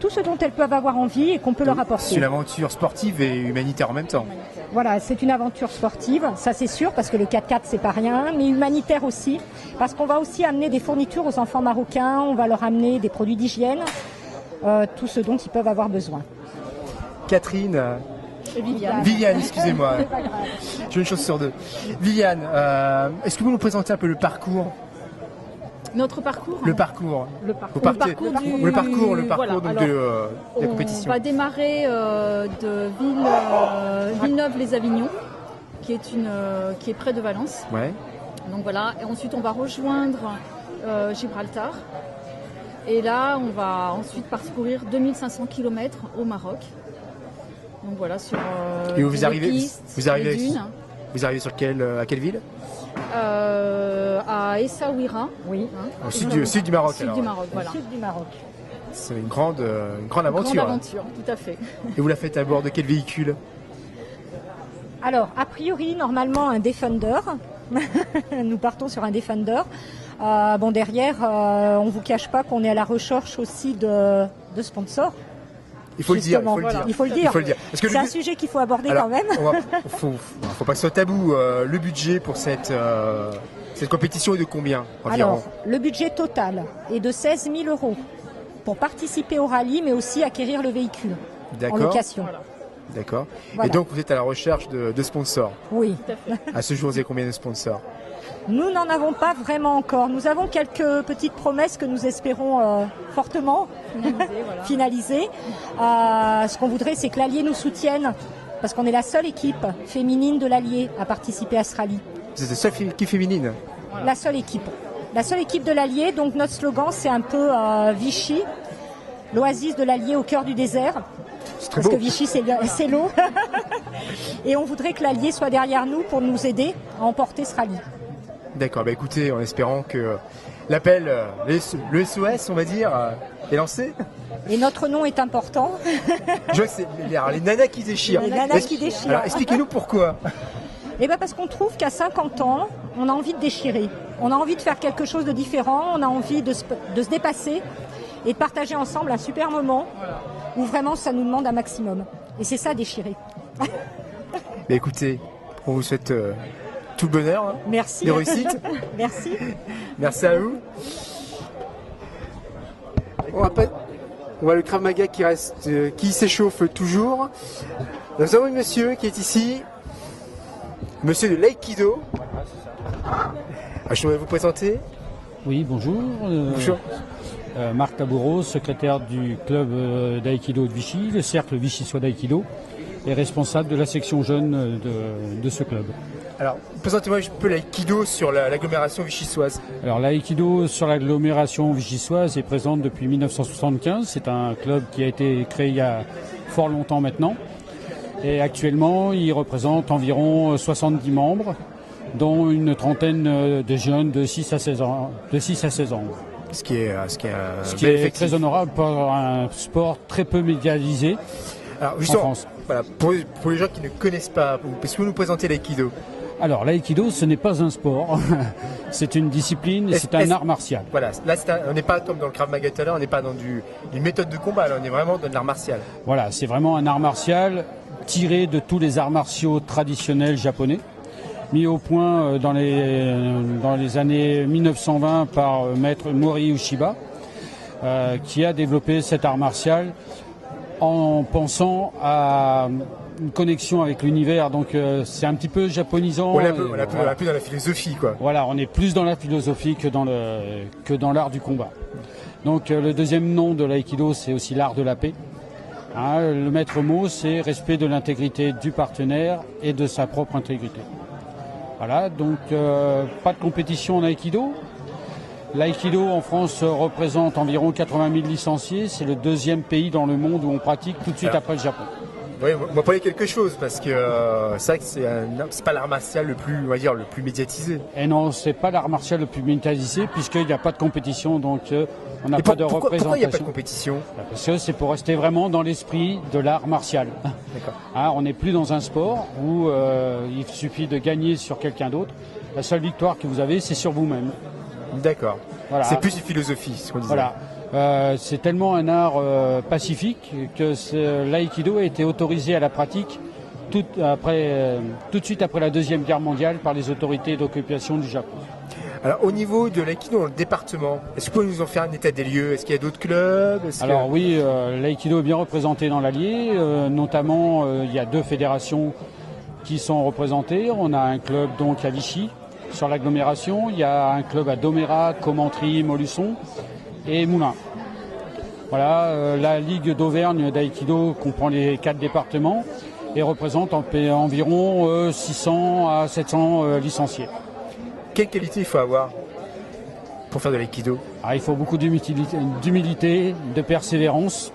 G: Tout ce dont elles peuvent avoir envie et qu'on peut leur apporter.
A: C'est une aventure sportive et humanitaire en même temps.
G: Voilà, c'est une aventure sportive, ça c'est sûr, parce que le 4x4 c'est pas rien, mais humanitaire aussi, parce qu'on va aussi amener des fournitures aux enfants marocains, on va leur amener des produits d'hygiène, tout ce dont ils peuvent avoir besoin.
A: Catherine... Viviane, excusez-moi. J'ai une chose sur deux. Viviane, est-ce que vous nous présentez un peu le parcours?
H: Notre parcours.
A: Le parcours.
H: Le parcours
A: voilà. Donc de la compétition.
H: On va démarrer de Villeneuve-les-Avignon, qui est près de Valence.
A: Ouais.
H: Donc voilà, et ensuite on va rejoindre Gibraltar. Et là, on va ensuite parcourir 2500 km au Maroc. Donc voilà, sur
A: et où vous
H: les
A: arrivez,
H: pistes,
A: vous arrivez,
H: les dunes.
A: Vous arrivez sur à quelle ville?
H: À Essaouira.
G: Oui.
A: Au sud du Maroc.
H: Sud
A: alors.
H: du Maroc, voilà.
G: Sud du Maroc.
A: C'est une grande
H: Grande
A: aventure.
H: aventure, tout à fait.
A: Et vous la faites à bord de quel véhicule?
G: Alors, a priori, normalement, un Defender. Nous partons sur un Defender. Bon, derrière, on ne vous cache pas qu'on est à la recherche aussi de sponsors.
A: Il faut le dire,
G: Il faut le dire.
A: Parce que
G: c'est un sujet qu'il faut aborder
A: alors,
G: quand même.
A: Faut pas que ce soit tabou. Le budget pour cette compétition est de combien environ?
G: Alors, le budget total est de 16 000 € pour participer au rallye, mais aussi acquérir le véhicule en location.
H: Voilà.
A: D'accord.
G: Voilà.
A: Et donc, vous êtes à la recherche de sponsors.
G: Oui.
A: À ce jour, vous avez combien de sponsors?
G: Nous n'en avons pas vraiment encore. Nous avons quelques petites promesses que nous espérons fortement finaliser. Ce qu'on voudrait, c'est que l'Allier nous soutienne, parce qu'on est la seule équipe féminine de l'Allier à participer à ce rallye.
A: Vous êtes la seule équipe féminine?
G: Voilà. La seule équipe. La seule équipe de l'Allier. Donc notre slogan, c'est un peu Vichy, l'oasis de l'Allier au cœur du désert. Parce que Vichy, c'est l'eau. Et on voudrait que l'Allier soit derrière nous pour nous aider à emporter ce rallye. D'accord,
A: écoutez, en espérant que l'appel, le SOS, on va dire, est lancé.
G: Et notre nom est important.
A: Je vois que c'est les nanas qui déchirent.
G: Les nanas qui déchirent.
A: Alors expliquez-nous pourquoi.
G: Eh bien parce qu'on trouve qu'à 50 ans, on a envie de déchirer. On a envie de faire quelque chose de différent, on a envie de se dépasser et de partager ensemble un super moment où vraiment ça nous demande un maximum. Et c'est ça, déchirer.
A: Mais écoutez, on vous souhaite tout le bonheur. Hein,
G: merci.
A: De réussite.
G: Merci.
A: Merci à vous. On voit le Krav Maga qui s'échauffe toujours. Nous avons un monsieur qui est ici, monsieur de l'aïkido. Je vais vous présenter.
I: Oui, bonjour.
A: Bonjour.
I: Marc Taboureau, secrétaire du club d'aïkido de Vichy, le cercle Vichy-Sois d'aïkido, et responsable de la section jeune de ce club.
A: Alors, présentez-moi un peu l'aïkido sur l'agglomération vichysoise.
I: Alors, l'aïkido sur l'agglomération vichysoise est présente depuis 1975. C'est un club qui a été créé il y a fort longtemps maintenant. Et actuellement, il représente environ 70 membres, dont une trentaine de jeunes de 6 à 16 ans.
A: Ce qui est
I: très honorable pour un sport très peu médiatisé.
A: Alors,
I: en France.
A: Voilà, pour les gens qui ne connaissent pas, est-ce que vous nous présentez l'aïkido?
I: Alors, l'aïkido, ce n'est pas un sport, c'est une discipline et c'est un art martial.
A: Voilà, là, on n'est pas comme dans le Krav Maga tout à l'heure, on n'est pas dans une méthode de combat, là, on est vraiment dans de l'art martial.
I: Voilà, c'est vraiment un art martial tiré de tous les arts martiaux traditionnels japonais, mis au point dans les années 1920 par maître Mori Ushiba, qui a développé cet art martial en pensant à une connexion avec l'univers. Donc c'est un petit peu japonisant.
A: On est un peu dans la philosophie, quoi.
I: Voilà, on est plus dans la philosophie que dans l'art du combat. Donc le deuxième nom de l'aïkido, c'est aussi l'art de la paix. Hein, le maître mot, c'est respect de l'intégrité du partenaire et de sa propre intégrité. Voilà, donc pas de compétition en aïkido. L'aïkido en France représente environ 80 000 licenciés. C'est le deuxième pays dans le monde où on pratique tout de suite après le Japon.
A: Oui, on va parler quelque chose parce que c'est vrai que c'est pas l'art martial le plus médiatisé.
I: Et non, c'est pas l'art martial le plus médiatisé puisqu'il n'y a pas de compétition, donc on n'a pas de représentation.
A: Pourquoi il n'y a pas de compétition?
I: Parce que c'est pour rester vraiment dans l'esprit de l'art martial.
A: D'accord.
I: Hein, on n'est plus dans un sport où il suffit de gagner sur quelqu'un d'autre. La seule victoire que vous avez, c'est sur vous-même.
A: D'accord.
I: Voilà.
A: C'est plus une philosophie, ce qu'on disait.
I: Voilà. C'est tellement un art pacifique que l'aïkido a été autorisé à la pratique tout de suite après la Deuxième Guerre mondiale par les autorités d'occupation du Japon.
A: Alors au niveau de l'aïkido dans le département, est-ce que vous pouvez nous en faire un état des lieux? Est-ce qu'il y a d'autres clubs?
I: Alors oui, l'aïkido est bien représenté dans l'Allier, notamment il y a 2 fédérations qui sont représentées. On a un club donc à Vichy, sur l'agglomération, il y a un club à Domérat, Commentry, Montluçon et Moulins. Voilà, la Ligue d'Auvergne d'aïkido comprend les 4 départements et représente environ 600 à 700 licenciés.
A: quelle qualité il faut avoir pour faire de l'aïkido?
I: Il faut beaucoup d'humilité, de persévérance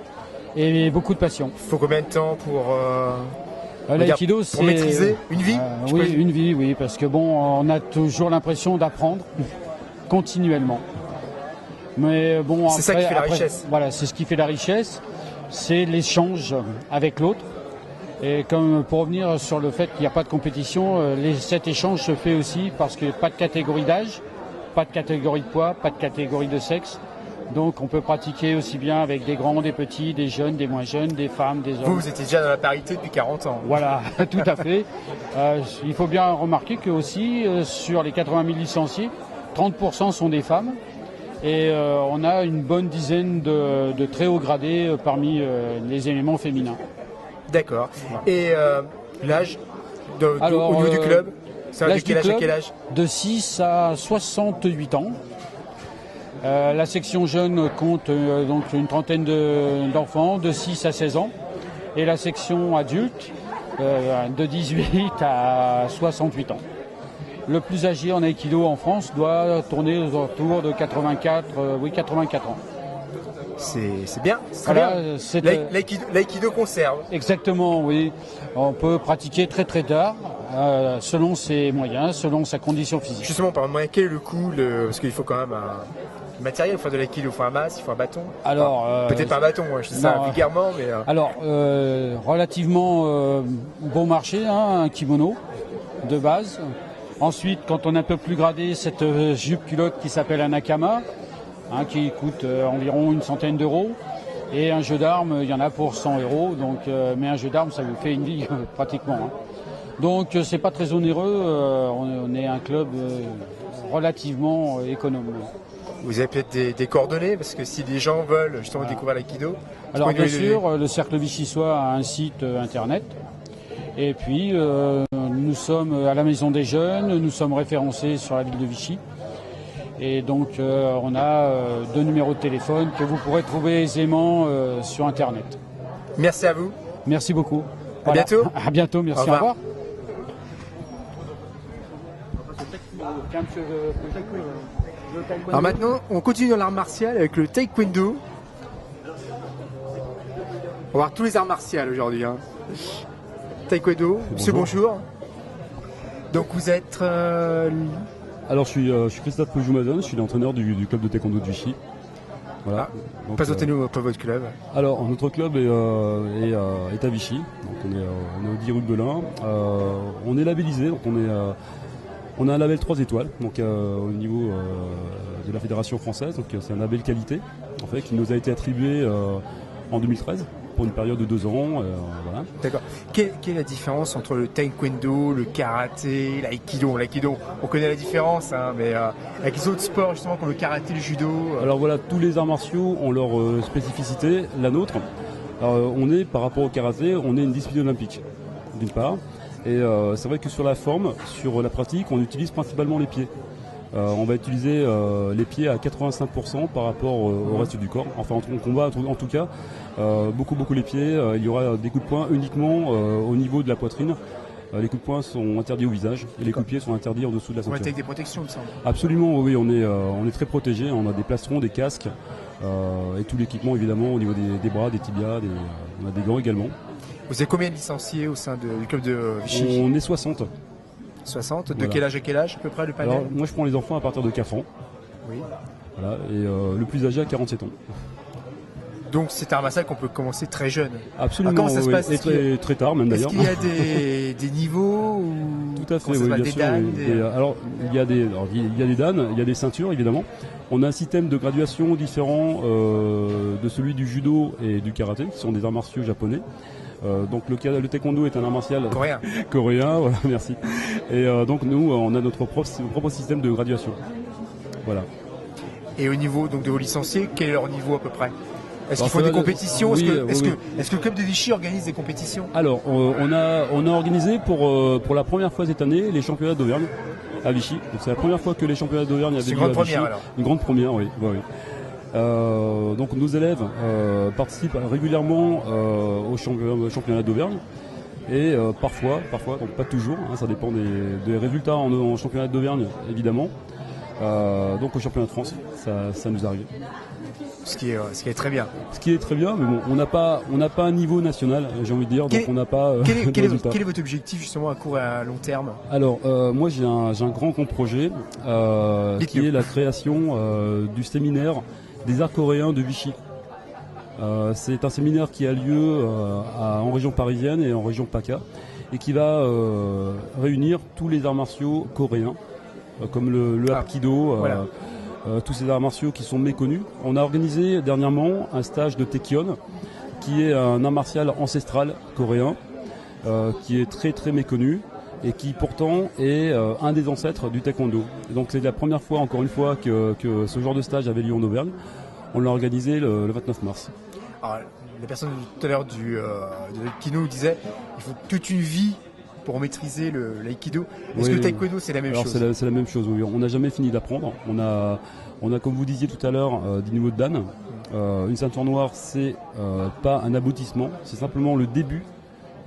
I: et beaucoup de passion.
A: Il faut combien de temps pour
I: l'aïkido, c'est
A: maîtriser une vie?
I: Oui, une vie, oui, parce que on a toujours l'impression d'apprendre continuellement. Mais bon,
A: c'est ça qui fait la richesse.
I: Voilà, c'est ce qui fait la richesse, c'est l'échange avec l'autre. Et comme pour revenir sur le fait qu'il n'y a pas de compétition, cet échange se fait aussi parce qu'il n'y a pas de catégorie d'âge, pas de catégorie de poids, pas de catégorie de sexe. Donc on peut pratiquer aussi bien avec des grands, des petits, des jeunes, des moins jeunes, des femmes, des hommes.
A: Vous étiez déjà dans la parité depuis 40 ans.
I: Voilà, tout à fait. Il faut bien remarquer que aussi sur les 80 000 licenciés, 30% sont des femmes. Et on a une bonne dizaine de très hauts gradés parmi les éléments féminins.
A: D'accord. Et l'âge au niveau du club, c'est de quel âge à quel âge?
I: De 6 à 68 ans. La section jeune compte donc une trentaine d'enfants de 6 à 16 ans. Et la section adulte de 18 à 68 ans. Le plus âgé en aïkido en France doit tourner autour de 84 ans.
A: C'est bien, c'est
I: voilà,
A: bien. L'aïkido conserve.
I: Exactement, oui. On peut pratiquer très très tard, selon ses moyens, selon sa condition physique.
A: Justement, par exemple, quel est le coût parce qu'il faut quand même un matériel pour faire de l'aïkido, il faut un masque, il faut un bâton.
I: Alors,
A: peut-être pas un bâton, je dis ça vulgairement, mais.
I: Alors, relativement bon marché, un kimono de base. Ensuite, quand on est un peu plus gradé, cette jupe culotte qui s'appelle un nakama, qui coûte environ une centaine d'euros. Et un jeu d'armes, il y en a pour 100 euros. Donc, mais un jeu d'armes, ça vous fait une vie pratiquement. Donc, c'est pas très onéreux. On est un club relativement économe.
A: Vous avez peut-être des coordonnées, parce que si des gens veulent justement découvrir l'aïkido.
I: Alors, bien sûr, le Cercle Vichysois a un site internet. Et puis, nous sommes à la Maison des Jeunes, nous sommes référencés sur la ville de Vichy. Et donc, on a 2 numéros de téléphone que vous pourrez trouver aisément sur Internet.
A: Merci à vous.
I: Merci beaucoup.
A: À bientôt.
I: À bientôt, merci. Au revoir.
A: Alors maintenant, on continue dans l'art martial avec le taekwondo. On va voir tous les arts martiaux aujourd'hui. Taekwondo, monsieur, bonjour. Donc vous êtes...
J: Alors je suis Christophe Poujou-Mazon, je suis l'entraîneur du club de taekwondo de Vichy. Voilà.
A: Présentez-nous pas votre club.
J: Alors notre club est à Vichy, donc on est au 10 rue de Belin. On est labellisé, donc on a un label 3 étoiles, donc au niveau de la fédération française, donc c'est un label qualité en fait qui nous a été attribué en 2013. Pour une période de 2 ans. Voilà.
A: D'accord. Quelle est la différence entre le taekwondo, le karaté, l'aïkido? L'aïkido, on connaît la différence, mais avec les autres sports, justement, comme le karaté, le judo.
J: Alors voilà, tous les arts martiaux ont leur spécificité. La nôtre, on est, par rapport au karaté, on est une discipline olympique, d'une part. Et c'est vrai que sur la forme, sur la pratique, on utilise principalement les pieds. On va utiliser les pieds à 85% par rapport au reste du corps. Enfin, en combat, en tout cas, beaucoup les pieds. Il y aura des coups de poing uniquement au niveau de la poitrine. Les coups de poing sont interdits au visage et les coups de pied sont interdits en dessous de la ceinture.
A: On est avec des protections, il me semble.
J: Absolument, oui. On est très protégé. On a des plastrons, des casques et tout l'équipement évidemment au niveau des bras, des tibias. On a des gants également.
A: Vous avez combien de licenciés au sein du club de Vichy?
J: On est 60.
A: 60. De quel âge à quel âge à peu près le panel?
J: Alors, moi je prends les enfants à partir de 4 ans.
A: Oui.
J: Voilà, et le plus âgé à 47 ans.
A: Donc c'est un martial qu'on peut commencer très jeune.
J: Absolument.
A: Alors, comment ça se passe?
J: Et très tard même d'ailleurs.
A: Est-ce qu'il y a des niveaux ou...
J: Tout à fait, oui, bien sûr. Alors il y a des danes, il y a des ceintures évidemment. On a un système de graduation différent de celui du judo et du karaté, qui sont des arts martiaux japonais. Donc le taekwondo est un art martial coréen, voilà, merci. Et donc nous, on a notre propre système de graduation. Voilà.
A: Et au niveau donc de vos licenciés, quel est leur niveau à peu près? Est-ce qu'ils font des compétitions? Est-ce que le club de Vichy organise des compétitions?
J: Alors, on a organisé pour la première fois cette année les championnats d'Auvergne à Vichy. Donc c'est la première fois que les championnats d'Auvergne avaient lieu à Vichy.
A: C'est une grande première alors.
J: Une grande première, oui. Donc nos élèves participent régulièrement au championnat d'Auvergne. Et parfois, donc pas toujours, hein, ça dépend des résultats en championnat d'Auvergne évidemment. Donc au championnat de France, ça nous arrive.
A: Ce qui est très bien.
J: Ce qui est très bien, mais bon, on n'a pas un niveau national, j'ai envie de dire, donc on n'a pas.
A: Quel est votre objectif justement à court et à long terme?
J: Alors, moi j'ai un grand projet qui est la création du séminaire des arts coréens de Vichy. C'est un séminaire qui a lieu en région parisienne et en région PACA et qui va réunir tous les arts martiaux coréens, comme le Hapkido.
A: Voilà.
J: Tous ces arts martiaux qui sont méconnus. On a organisé dernièrement un stage de Taekyon, qui est un art martial ancestral coréen, qui est très très méconnu et qui pourtant est un des ancêtres du taekwondo. Et donc c'est la première fois, encore une fois, que ce genre de stage avait lieu en Auvergne. On l'a organisé le 29 mars.
A: Alors, la personne tout à l'heure de l'aïkido disait il faut toute une vie pour maîtriser l'aïkido. Est-ce que le taekwondo c'est la même chose?
J: C'est la même chose, oui. On n'a jamais fini d'apprendre. On a, comme vous disiez tout à l'heure, des niveaux de dan. Une ceinture noire, c'est pas un aboutissement, c'est simplement le début.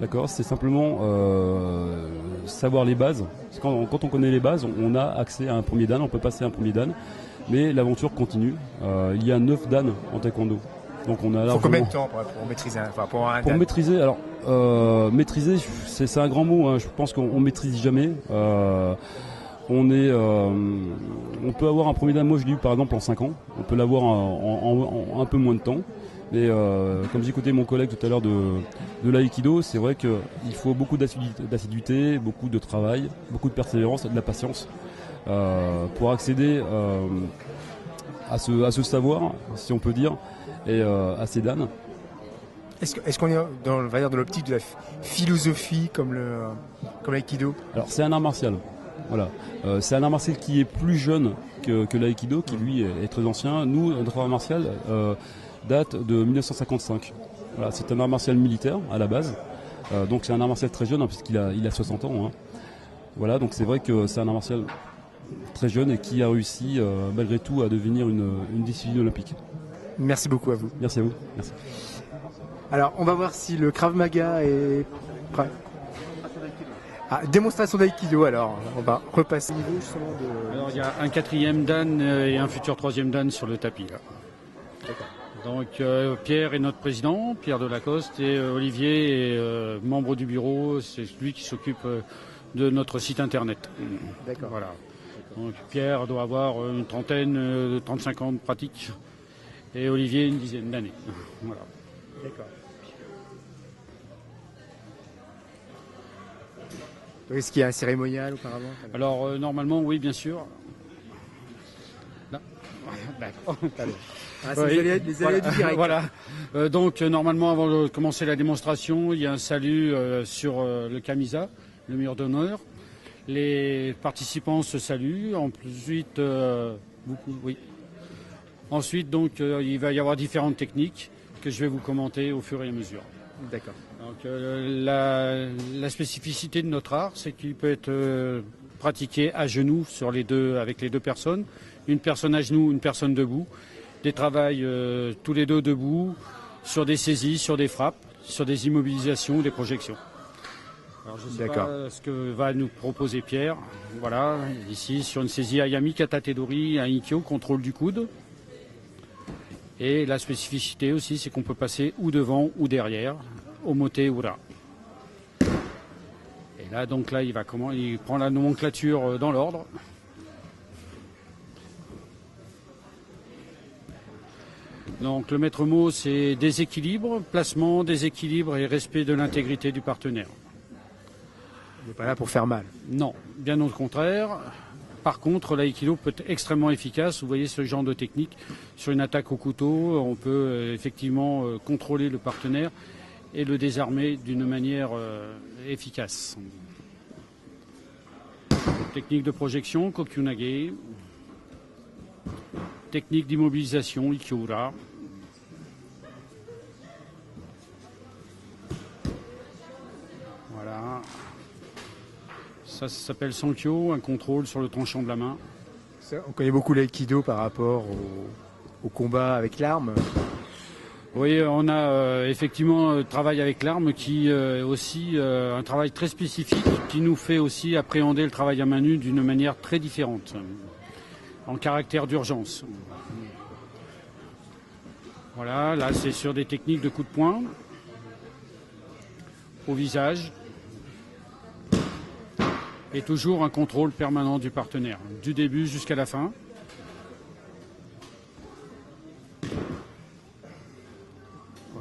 J: D'accord, c'est simplement savoir les bases. Quand on connaît les bases, on a accès à un premier dan, on peut passer à un premier dan. Mais l'aventure continue. Il y a 9 dan en taekwondo. Donc on a largement...
A: Faut combien de temps pour maîtriser
J: Pour maîtriser, alors maîtriser, c'est un grand mot. Hein. Je pense qu'on maîtrise jamais. On peut avoir un premier dan. Moi, je l'ai eu par exemple en 5 ans. On peut l'avoir en un peu moins de temps. Mais comme j'écoutais mon collègue tout à l'heure de l'aïkido, c'est vrai qu'il faut beaucoup d'assiduité, beaucoup de travail, beaucoup de persévérance, de la patience pour accéder à ce savoir, si on peut dire, et à ces dan.
A: Est-ce qu'on est dans l'optique de la philosophie comme l'aïkido? Alors
J: c'est un art martial. Voilà. C'est un art martial qui est plus jeune que l'aïkido, qui lui est très ancien. Nous, notre art martial date de 1955. Voilà, c'est un art martial militaire à la base. Donc c'est un art martial très jeune, hein, puisqu'il a 60 ans. Hein. Voilà, donc c'est vrai que c'est un art martial très jeune et qui a réussi malgré tout à devenir une discipline olympique.
A: Merci beaucoup à vous.
J: Merci à vous. Merci.
A: Alors, on va voir si le Krav Maga est prêt. Démonstration d'aïkido, alors. On va repasser au niveau justement de...
I: Alors, il y a un 4e dan et un futur 3e dan sur le tapis, là. D'accord. Donc, Pierre est notre président, Pierre Delacoste, et Olivier est membre du bureau. C'est lui qui s'occupe de notre site internet.
A: D'accord.
I: Voilà. Donc, Pierre doit avoir une 35 ans de pratique. Et Olivier, une dizaine d'années. Voilà.
A: D'accord. Est-ce qu'il y a un cérémonial auparavant?
I: Alors, normalement, oui, bien sûr. Là. D'accord.
A: C'est les aléas du direct.
I: Voilà. Donc, normalement, avant de commencer la démonstration, il y a un salut sur le Camisa, le mur d'honneur. Les participants se saluent. Ensuite, oui. Ensuite, donc, il va y avoir différentes techniques que je vais vous commenter au fur et à mesure.
A: D'accord.
I: Donc, la spécificité de notre art, c'est qu'il peut être pratiqué à genoux avec les deux personnes. Une personne à genoux, une personne debout. Des travails tous les deux debout, sur des saisies, sur des frappes, sur des immobilisations, des projections. Alors, je ne sais pas ce que va nous proposer Pierre. Voilà, ici, sur une saisie Ayami, Katatedori, un Ikkyo, contrôle du coude. Et la spécificité aussi, c'est qu'on peut passer ou devant ou derrière, Omote Ura. Et là, donc là, il prend la nomenclature dans l'ordre. Donc le maître mot, c'est déséquilibre, placement, déséquilibre et respect de l'intégrité du partenaire.
A: On n'est pas là pour faire mal.
I: Non, bien au contraire. Par contre, l'aïkido peut être extrêmement efficace. Vous voyez ce genre de technique. Sur une attaque au couteau, on peut effectivement contrôler le partenaire et le désarmer d'une manière efficace. Technique de projection, Kokyunage. Technique d'immobilisation, Ikkyo-ura. Voilà. Ça s'appelle Sankyo, un contrôle sur le tranchant de la main.
A: On connaît beaucoup l'aïkido par rapport au combat avec l'arme.
I: Oui, on a effectivement un travail avec l'arme qui est aussi un travail très spécifique qui nous fait aussi appréhender le travail à main nue d'une manière très différente, en caractère d'urgence. Voilà, là c'est sur des techniques de coup de poing, au visage, et toujours un contrôle permanent du partenaire, du début jusqu'à la fin.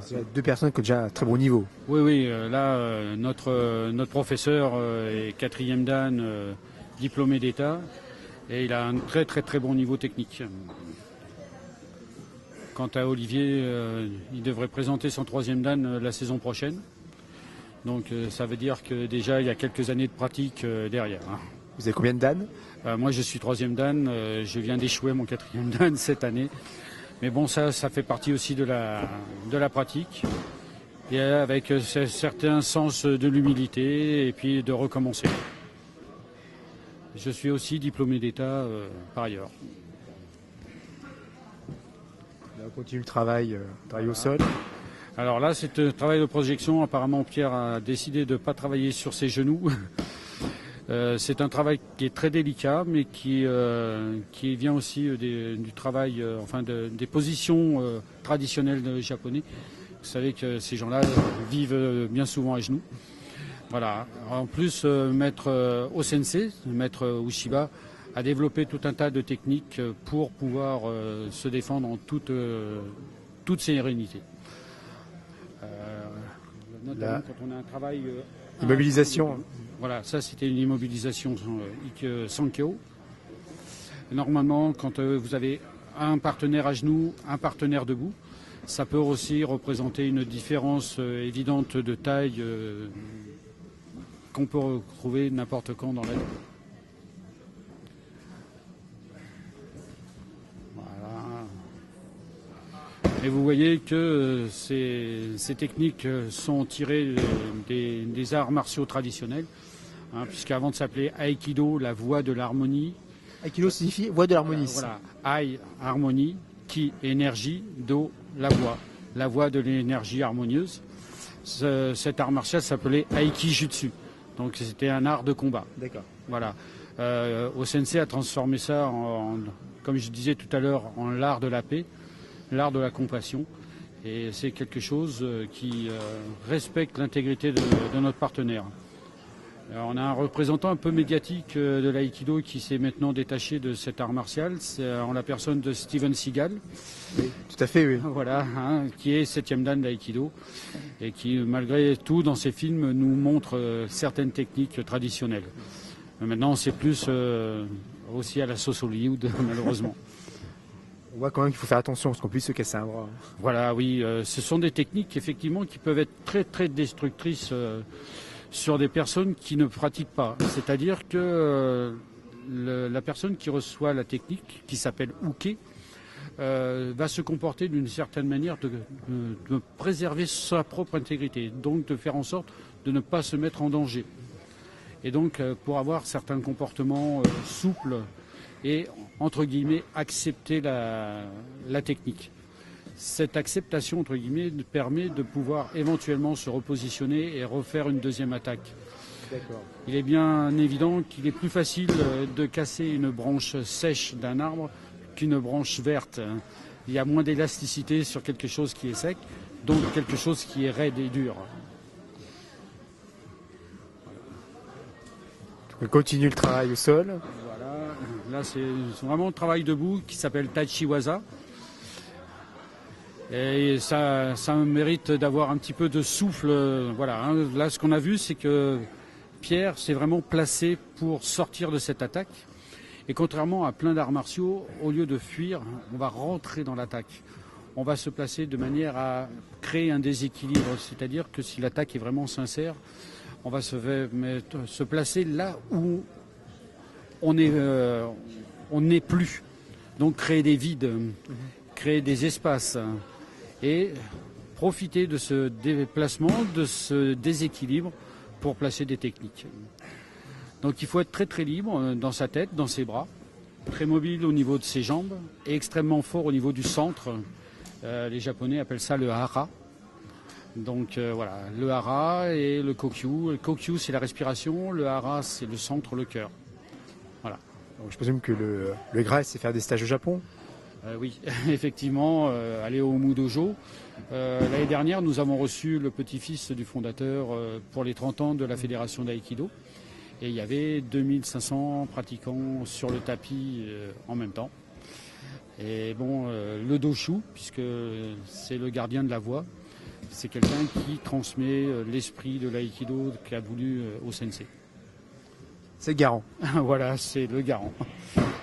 A: Il y a deux personnes qui ont déjà un très bon niveau.
I: Oui, là, notre professeur est 4e dan, diplômé d'État, et il a un très très très bon niveau technique. Quant à Olivier, il devrait présenter son 3e dan la saison prochaine. Donc ça veut dire que déjà il y a quelques années de pratique derrière. Hein.
A: Vous avez combien de dan?
I: Moi je suis 3e dan, je viens d'échouer mon 4e dan cette année. Mais bon, ça fait partie aussi de la pratique, et avec un certain sens de l'humilité et puis de recommencer. Je suis aussi diplômé d'État par ailleurs.
A: Là, on continue le travail au sol.
I: Alors là, c'est un travail de projection. Apparemment, Pierre a décidé de ne pas travailler sur ses genoux. C'est un travail qui est très délicat, mais qui vient aussi du travail, des positions traditionnelles japonais. Vous savez que ces gens-là vivent bien souvent à genoux. Voilà. En plus, maître Osensei, maître Ushiba, a développé tout un tas de techniques pour pouvoir se défendre en toute sérénité. Notamment quand on a un travail...
A: immobilisation.
I: Voilà, ça c'était une immobilisation Sankyo. Normalement, quand vous avez un partenaire à genoux, un partenaire debout, ça peut aussi représenter une différence évidente de taille qu'on peut retrouver n'importe quand dans la vie. Voilà. Et vous voyez que ces techniques sont tirées des arts martiaux traditionnels. Puisqu'avant de s'appeler Aikido, la voie de l'harmonie.
A: Aikido signifie voie de l'harmonie.
I: Voilà. Ai, harmonie, Ki, énergie, Do, la voie de l'énergie harmonieuse. Cet art martial s'appelait Aikijutsu. Donc c'était un art de combat.
A: D'accord.
I: Voilà. Osensei a transformé ça, comme je disais tout à l'heure, en l'art de la paix, l'art de la compassion. Et c'est quelque chose qui respecte l'intégrité de notre partenaire. Alors, on a un représentant un peu médiatique de l'aïkido qui s'est maintenant détaché de cet art martial, c'est en la personne de Steven Seagal.
A: Oui, tout à fait, oui.
I: Voilà, qui est 7e dan d'aïkido et qui, malgré tout, dans ses films, nous montre certaines techniques traditionnelles. Maintenant, c'est plus aussi à la sauce Hollywood, malheureusement.
A: On voit quand même qu'il faut faire attention parce qu'on puisse se casser un bras.
I: Voilà, oui, ce sont des techniques, effectivement, qui peuvent être très, très destructrices sur des personnes qui ne pratiquent pas. C'est-à-dire que la personne qui reçoit la technique, qui s'appelle Uke, va se comporter d'une certaine manière de préserver sa propre intégrité, donc de faire en sorte de ne pas se mettre en danger. Et donc pour avoir certains comportements souples et, entre guillemets, accepter la technique. Cette acceptation, entre guillemets, permet de pouvoir éventuellement se repositionner et refaire une deuxième attaque.
A: D'accord.
I: Il est bien évident qu'il est plus facile de casser une branche sèche d'un arbre qu'une branche verte. Il y a moins d'élasticité sur quelque chose qui est sec, donc quelque chose qui est raide et dur.
A: On continue le travail au sol.
I: Voilà. Là, c'est vraiment le travail debout qui s'appelle Tachiwaza. Et ça mérite d'avoir un petit peu de souffle. Voilà. Là, ce qu'on a vu, c'est que Pierre s'est vraiment placé pour sortir de cette attaque. Et contrairement à plein d'arts martiaux, au lieu de fuir, on va rentrer dans l'attaque. On va se placer de manière à créer un déséquilibre. C'est-à-dire que si l'attaque est vraiment sincère, on va se placer là où on n'est plus. Donc créer des vides, créer des espaces et profiter de ce déplacement, de ce déséquilibre pour placer des techniques. Donc il faut être très très libre dans sa tête, dans ses bras, très mobile au niveau de ses jambes et extrêmement fort au niveau du centre Les Japonais appellent ça le hara. Donc voilà, le hara et le kokyu. Le kokyu, c'est la respiration, le hara, c'est le centre, le cœur. Voilà.
A: Donc, je présume que le Graal, c'est faire des stages au Japon.
I: Oui, effectivement, aller au Mudojo. L'année dernière, nous avons reçu le petit-fils du fondateur pour les 30 ans de la Fédération d'Aïkido. Et il y avait 2500 pratiquants sur le tapis en même temps. Et bon, le doshu, puisque c'est le gardien de la voix, c'est quelqu'un qui transmet l'esprit de l'aïkido qu'a voulu au sensei.
A: C'est le garant.
I: Voilà, c'est le garant.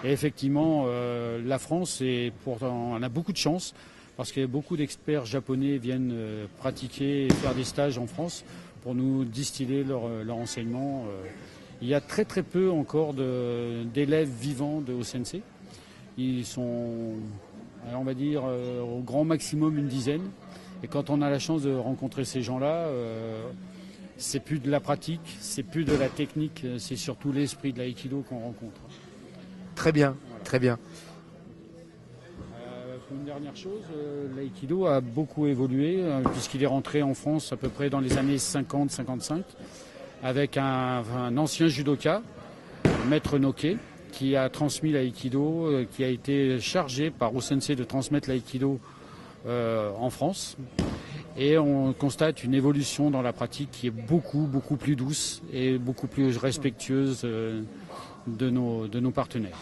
I: Et effectivement, la France on a beaucoup de chance parce que beaucoup d'experts japonais viennent pratiquer et faire des stages en France pour nous distiller leur enseignement. Il y a très très peu encore d'élèves vivants de Osensei. Ils sont, on va dire, au grand maximum une dizaine. Et quand on a la chance de rencontrer ces gens-là, c'est plus de la pratique, c'est plus de la technique, c'est surtout l'esprit de l'aïkido qu'on rencontre.
A: Très bien, très bien.
I: Une dernière chose, l'aïkido a beaucoup évolué puisqu'il est rentré en France à peu près dans les années 50-55 avec un ancien judoka, Maître Noké, qui a transmis l'aïkido, qui a été chargé par Osensei de transmettre l'aïkido en France. Et on constate une évolution dans la pratique qui est beaucoup plus douce et beaucoup plus respectueuse de nos partenaires.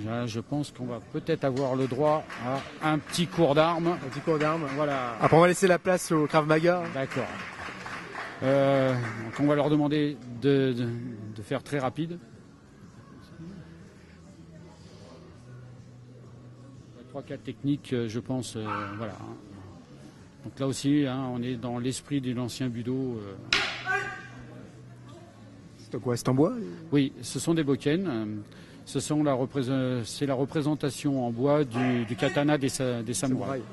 I: Là, je pense qu'on va peut-être avoir le droit à un petit cours d'armes.
A: Un petit cours d'armes.
I: Voilà.
A: Après, on va laisser la place au Krav Maga.
I: D'accord. Donc on va leur demander de faire très rapide. 3-4 techniques, je pense. Voilà. Donc là aussi, on est dans l'esprit de l'ancien budo.
A: C'est quoi, c'est en bois? Oui,
I: ce sont des bokken. C'est la représentation en bois du katana des samouraïs.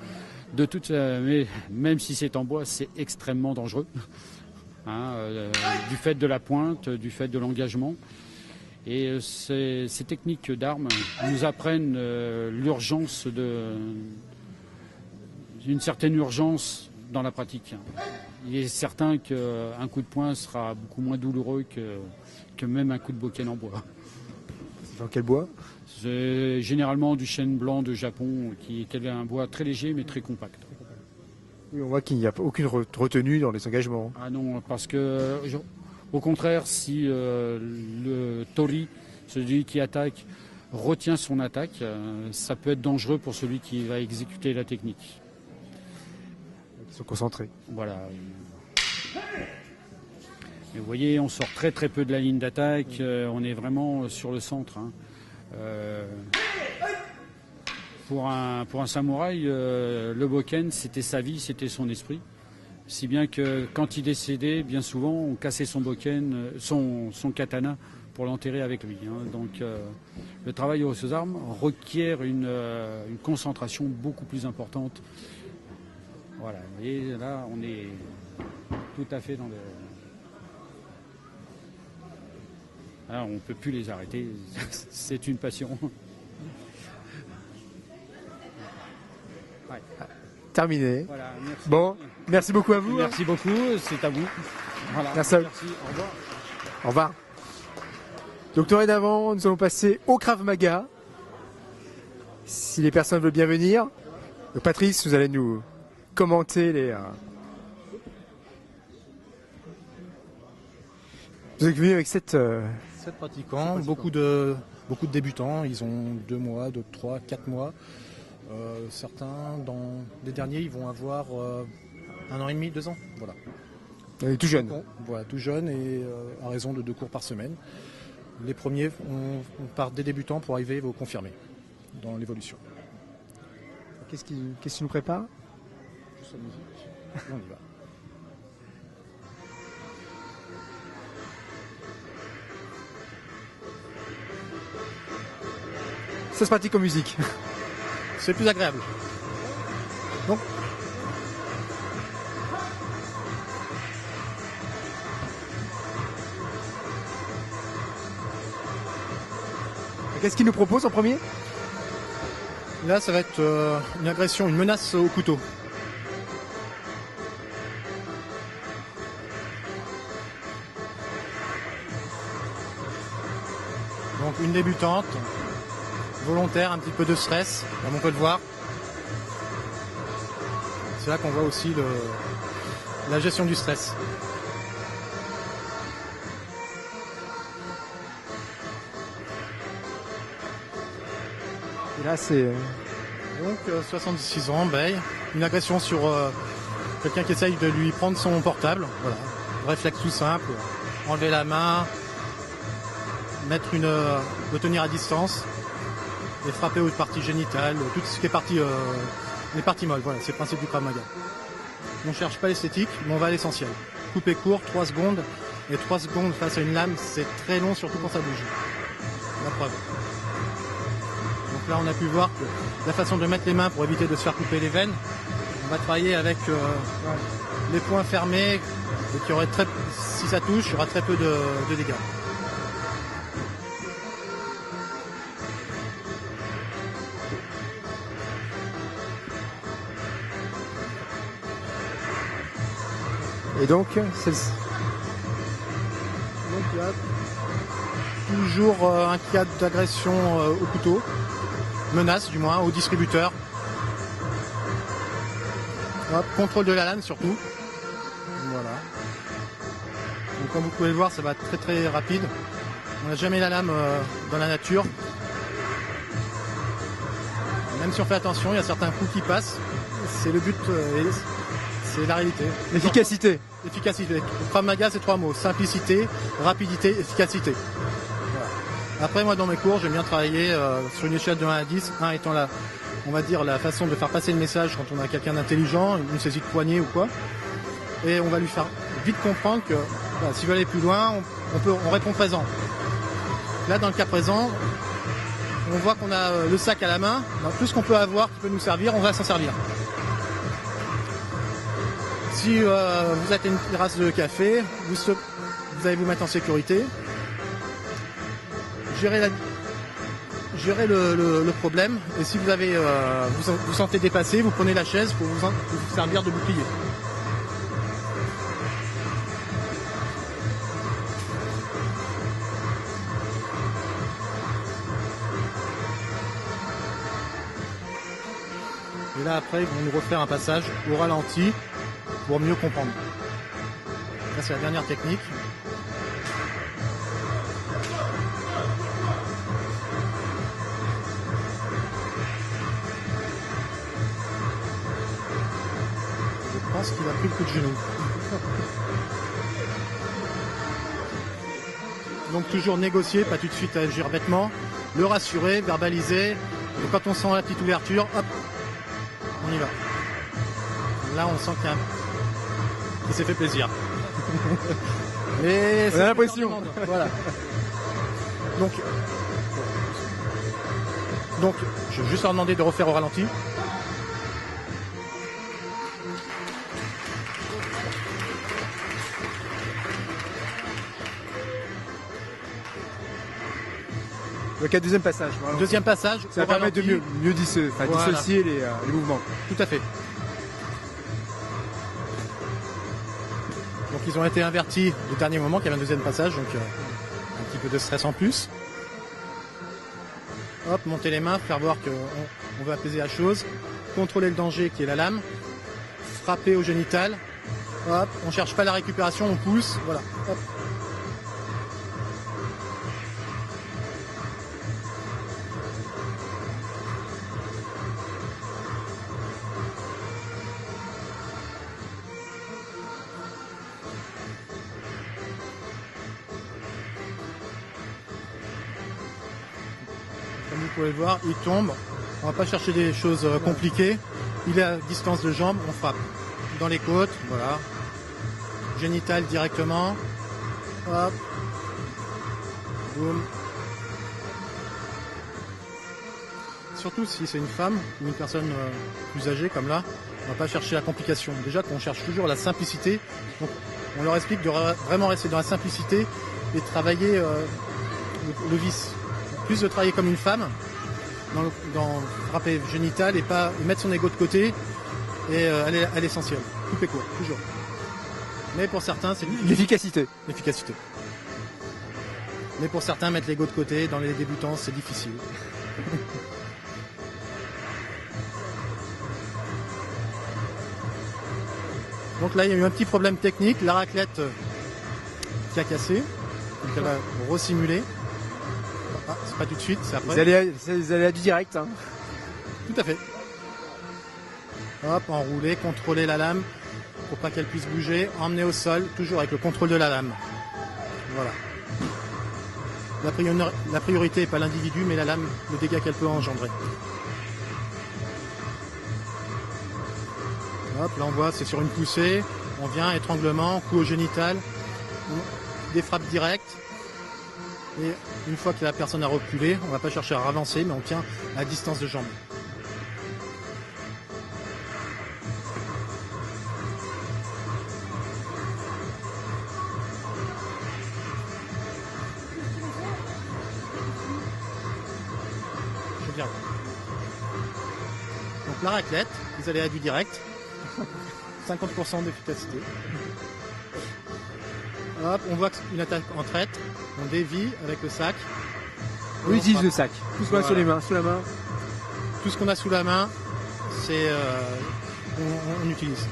I: Mais même si c'est en bois, c'est extrêmement dangereux. Du fait de la pointe, du fait de l'engagement. Et ces techniques d'armes nous apprennent l'urgence d'une certaine urgence dans la pratique. Il est certain qu'un coup de poing sera beaucoup moins douloureux que même un coup de bokken en bois.
A: Dans quel bois?
I: C'est généralement du chêne blanc de Japon, qui est un bois très léger mais très compact.
A: Oui, on voit qu'il n'y a aucune retenue dans les engagements.
I: Ah non, parce que au contraire, si le tori, celui qui attaque, retient son attaque, ça peut être dangereux pour celui qui va exécuter la technique.
A: Ils sont concentrés.
I: Voilà. Et vous voyez, on sort très très peu de la ligne d'attaque, on est vraiment sur le centre. Pour un samouraï, le bokken, c'était sa vie, c'était son esprit. Si bien que quand il décédait, bien souvent, on cassait son bokken, son katana pour l'enterrer avec lui. Donc le travail aux armes requiert une concentration beaucoup plus importante. Voilà, et là, on est tout à fait dans le... Ah, on ne peut plus les arrêter, c'est une passion.
A: Ouais. Terminé.
I: Voilà, merci.
A: Bon, merci beaucoup à vous.
I: Merci beaucoup, c'est à vous. Voilà.
A: Merci.
I: Merci, au revoir.
A: Au revoir. Donc dorénavant, nous allons passer au Krav Maga. Si les personnes veulent bien venir. Donc, Patrice, vous allez nous commenter les... Vous êtes venu avec 7
F: pratiquants, beaucoup de débutants, ils ont 2 mois, d'autres 3, 4 mois. Certains, dans les derniers, ils vont avoir 1 an et demi, 2 ans. Voilà.
A: Et tout jeune.
F: Voilà, tout jeune et à raison de 2 cours par semaine. Les premiers, on part des débutants pour arriver aux confirmés dans l'évolution.
A: Qu'est-ce qui nous prépare?
F: Juste la musique. On y va.
A: Ça se pratique en musique.
F: C'est plus agréable. Donc,
A: qu'est-ce qu'il nous propose en premier?
F: Là, ça va être une agression, une menace au couteau. Donc une débutante, volontaire, un petit peu de stress, comme on peut le voir. C'est là qu'on voit aussi la gestion du stress.
A: Et là, c'est...
F: Donc 76 ans, Bay, une agression sur quelqu'un qui essaye de lui prendre son portable. Voilà, réflexe tout simple, enlever la main, le tenir à distance et frapper aux parties génitales, tout ce qui est les parties molles. Voilà, c'est le principe du Krav Maga. On ne cherche pas l'esthétique, mais on va à l'essentiel. Couper court, 3 secondes, et 3 secondes face à une lame, c'est très long, surtout quand ça bouge. La preuve. Donc là, on a pu voir que la façon de mettre les mains pour éviter de se faire couper les veines, on va travailler avec les poings fermés, et si ça touche, il y aura très peu de dégâts.
A: Et donc, là,
F: toujours un cas d'agression au couteau, menace du moins, au distributeur. Hop, contrôle de la lame surtout. Voilà. Donc comme vous pouvez le voir, ça va être très très rapide. On n'a jamais la lame dans la nature. Même si on fait attention, il y a certains coups qui passent. C'est le but. C'est la réalité.
A: Efficacité.
F: Efficacité. Krav Maga, c'est 3 mots. Simplicité, rapidité, efficacité. Voilà. Après, moi, dans mes cours, j'aime bien travailler sur une échelle de 1 à 10. 1 étant on va dire, la façon de faire passer le message quand on a quelqu'un d'intelligent, une saisie de poignet ou quoi. Et on va lui faire vite comprendre que s'il veut aller plus loin, on répond présent. Là, dans le cas présent, on voit qu'on a le sac à la main. Donc, tout ce qu'on peut avoir qui peut nous servir, on va s'en servir. Si vous êtes une terrasse de café, vous allez vous mettre en sécurité, gérer le problème, et si vous avez vous sentez dépassé, vous prenez la chaise pour vous servir de bouclier. Et là après, ils vont nous refaire un passage au ralenti pour mieux comprendre. Là, c'est la dernière technique. Je pense qu'il a pris le coup de genou. Donc toujours négocier, pas tout de suite agir bêtement. Le rassurer, verbaliser. Et quand on sent la petite ouverture, hop, on y va. Là, on sent qu'il s'est fait plaisir. Mais
A: on a l'impression.
F: Voilà. Donc, je vais juste leur demander de refaire au ralenti.
A: Donc, il y a deuxième passage.
F: Voilà. Deuxième passage.
A: Ça va permettre de mieux dissocier les mouvements.
F: Tout à fait. Donc ils ont été invertis au dernier moment, qu'il y avait un deuxième passage, donc un petit peu de stress en plus. Hop, monter les mains, faire voir qu'on veut apaiser la chose. Contrôler le danger qui est la lame. Frapper au génital. Hop, on cherche pas la récupération, on pousse. Voilà. Hop. Comme vous pouvez le voir, il tombe. On va pas chercher des choses compliquées. Il est à distance de jambe, on frappe. Dans les côtes, voilà. Génital directement. Hop. Boum. Surtout si c'est une femme ou une personne plus âgée comme là, on va pas chercher la complication. Déjà qu'on cherche toujours la simplicité. Donc on leur explique de vraiment rester dans la simplicité et de travailler le vice. Plus de travailler comme une femme dans frappé génital et mettre son ego de côté et aller à l'essentiel. Couper court, toujours. Mais pour certains, c'est
A: l'efficacité.
F: Mais pour certains, mettre l'ego de côté, dans les débutants, c'est difficile. Donc là, il y a eu un petit problème technique. La raclette qui a cassé. Donc elle va resimuler. Ah, c'est pas tout de suite, c'est après.
A: Vous allez à du direct. Hein.
F: Tout à fait. Hop, enrouler, contrôler la lame pour pas qu'elle puisse bouger. Emmener au sol, toujours avec le contrôle de la lame. Voilà. La priorité n'est pas l'individu, mais la lame, le dégât qu'elle peut engendrer. Hop, là on voit, c'est sur une poussée. On vient, étranglement, coup au génital, des frappes directes. Et une fois que la personne a reculé, on ne va pas chercher à ravancer, mais on tient à distance de jambe. Je viens. Donc la raclette, vous allez à du direct. 50% d'efficacité. Hop, on voit une attaque en traite, on dévie avec le sac.
A: On utilise le sac. Tout ce qu'on a sur les mains, sous la main.
F: Tout ce qu'on a sous la main, c'est on utilise.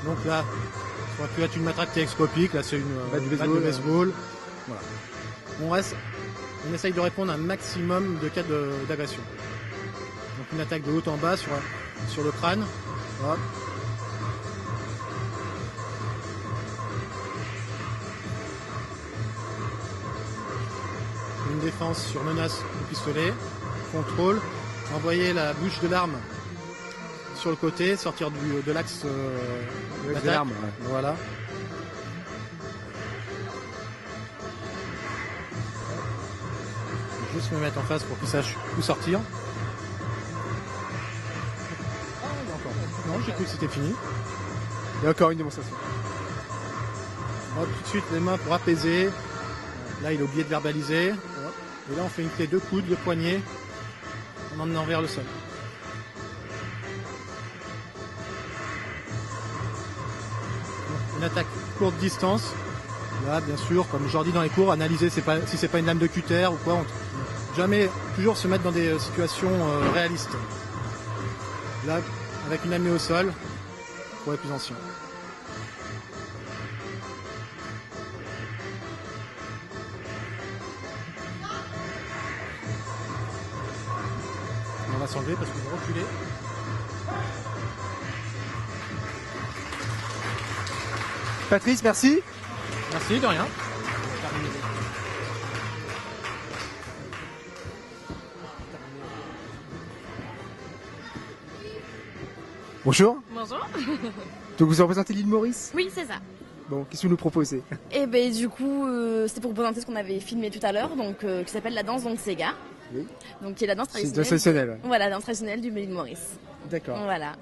F: Donc là, ça aurait pu être une matraque télescopique, là c'est une batte de baseball. Voilà. On essaye de répondre à un maximum de cas d'agression. Donc une attaque de haut en bas sur le crâne. Hop. Une défense sur menace du pistolet. Contrôle. Envoyer la bouche de l'arme sur le côté, sortir de l'axe de l'arme. Ouais. Voilà. Juste me mettre en face pour qu'il sache où sortir. Non, j'ai cru que c'était fini.
A: Il y a encore une démonstration.
F: Hop, tout de suite les mains pour apaiser. Là, il a oublié de verbaliser. Et là, on fait une clé de coude, le poignet, en emmenant vers le sol. Une attaque courte distance. Là, bien sûr, comme je leur dis dans les cours, analyser si c'est pas une lame de cutter ou quoi. Jamais, toujours se mettre dans des situations réalistes. Là, avec une lame au sol, pour les plus anciens. On va s'enlever parce qu'on va reculer.
A: Patrice, merci.
F: Merci, de rien.
A: Bonjour.
K: Bonjour.
A: Donc vous représentez l'île Maurice ?
K: Oui, c'est ça.
A: Bon, qu'est-ce que vous nous proposez ?
K: Et ben du coup, c'était pour présenter ce qu'on avait filmé tout à l'heure, donc qui s'appelle la danse d'Onsega.
A: Oui.
K: Donc qui est la danse traditionnelle.
A: C'est traditionnel. Ouais.
K: Voilà, la danse traditionnelle du l'île Maurice.
A: D'accord.
K: Voilà.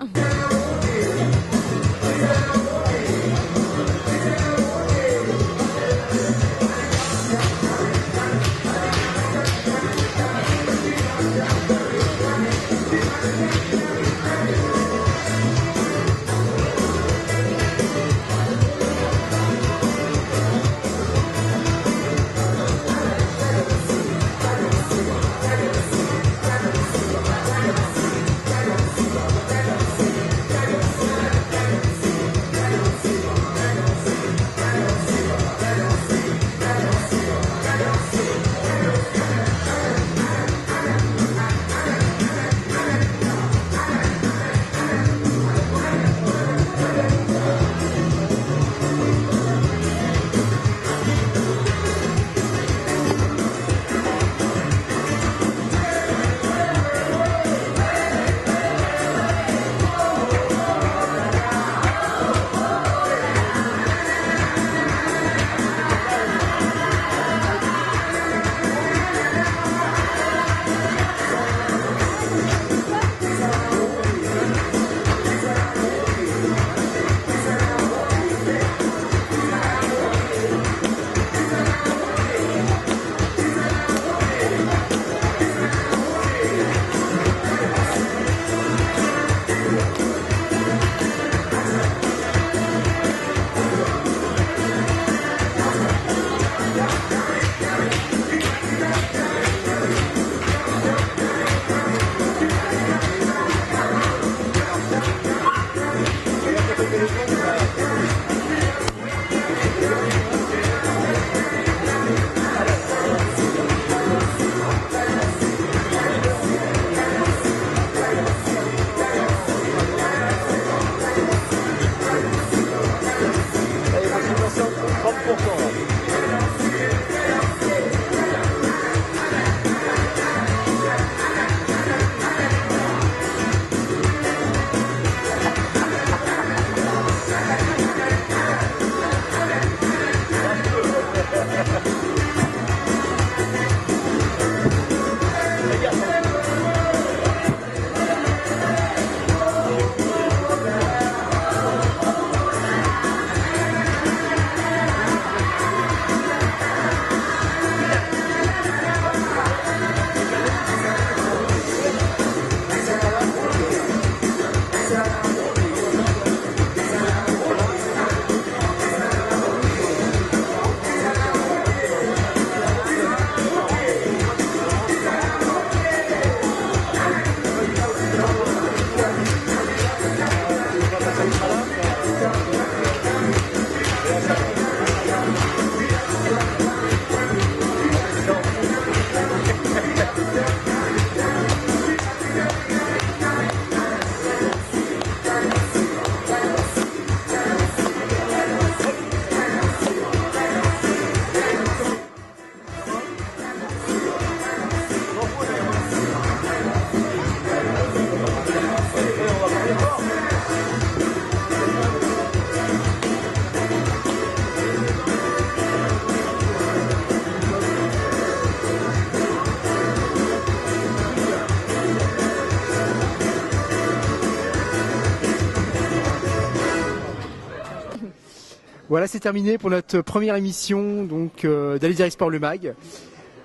A: Voilà, c'est terminé pour notre première émission donc d'Allez Direct Sport le MAG.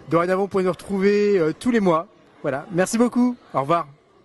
A: Dorénavant, vous pouvez nous retrouver tous les mois. Voilà, merci beaucoup. Au revoir.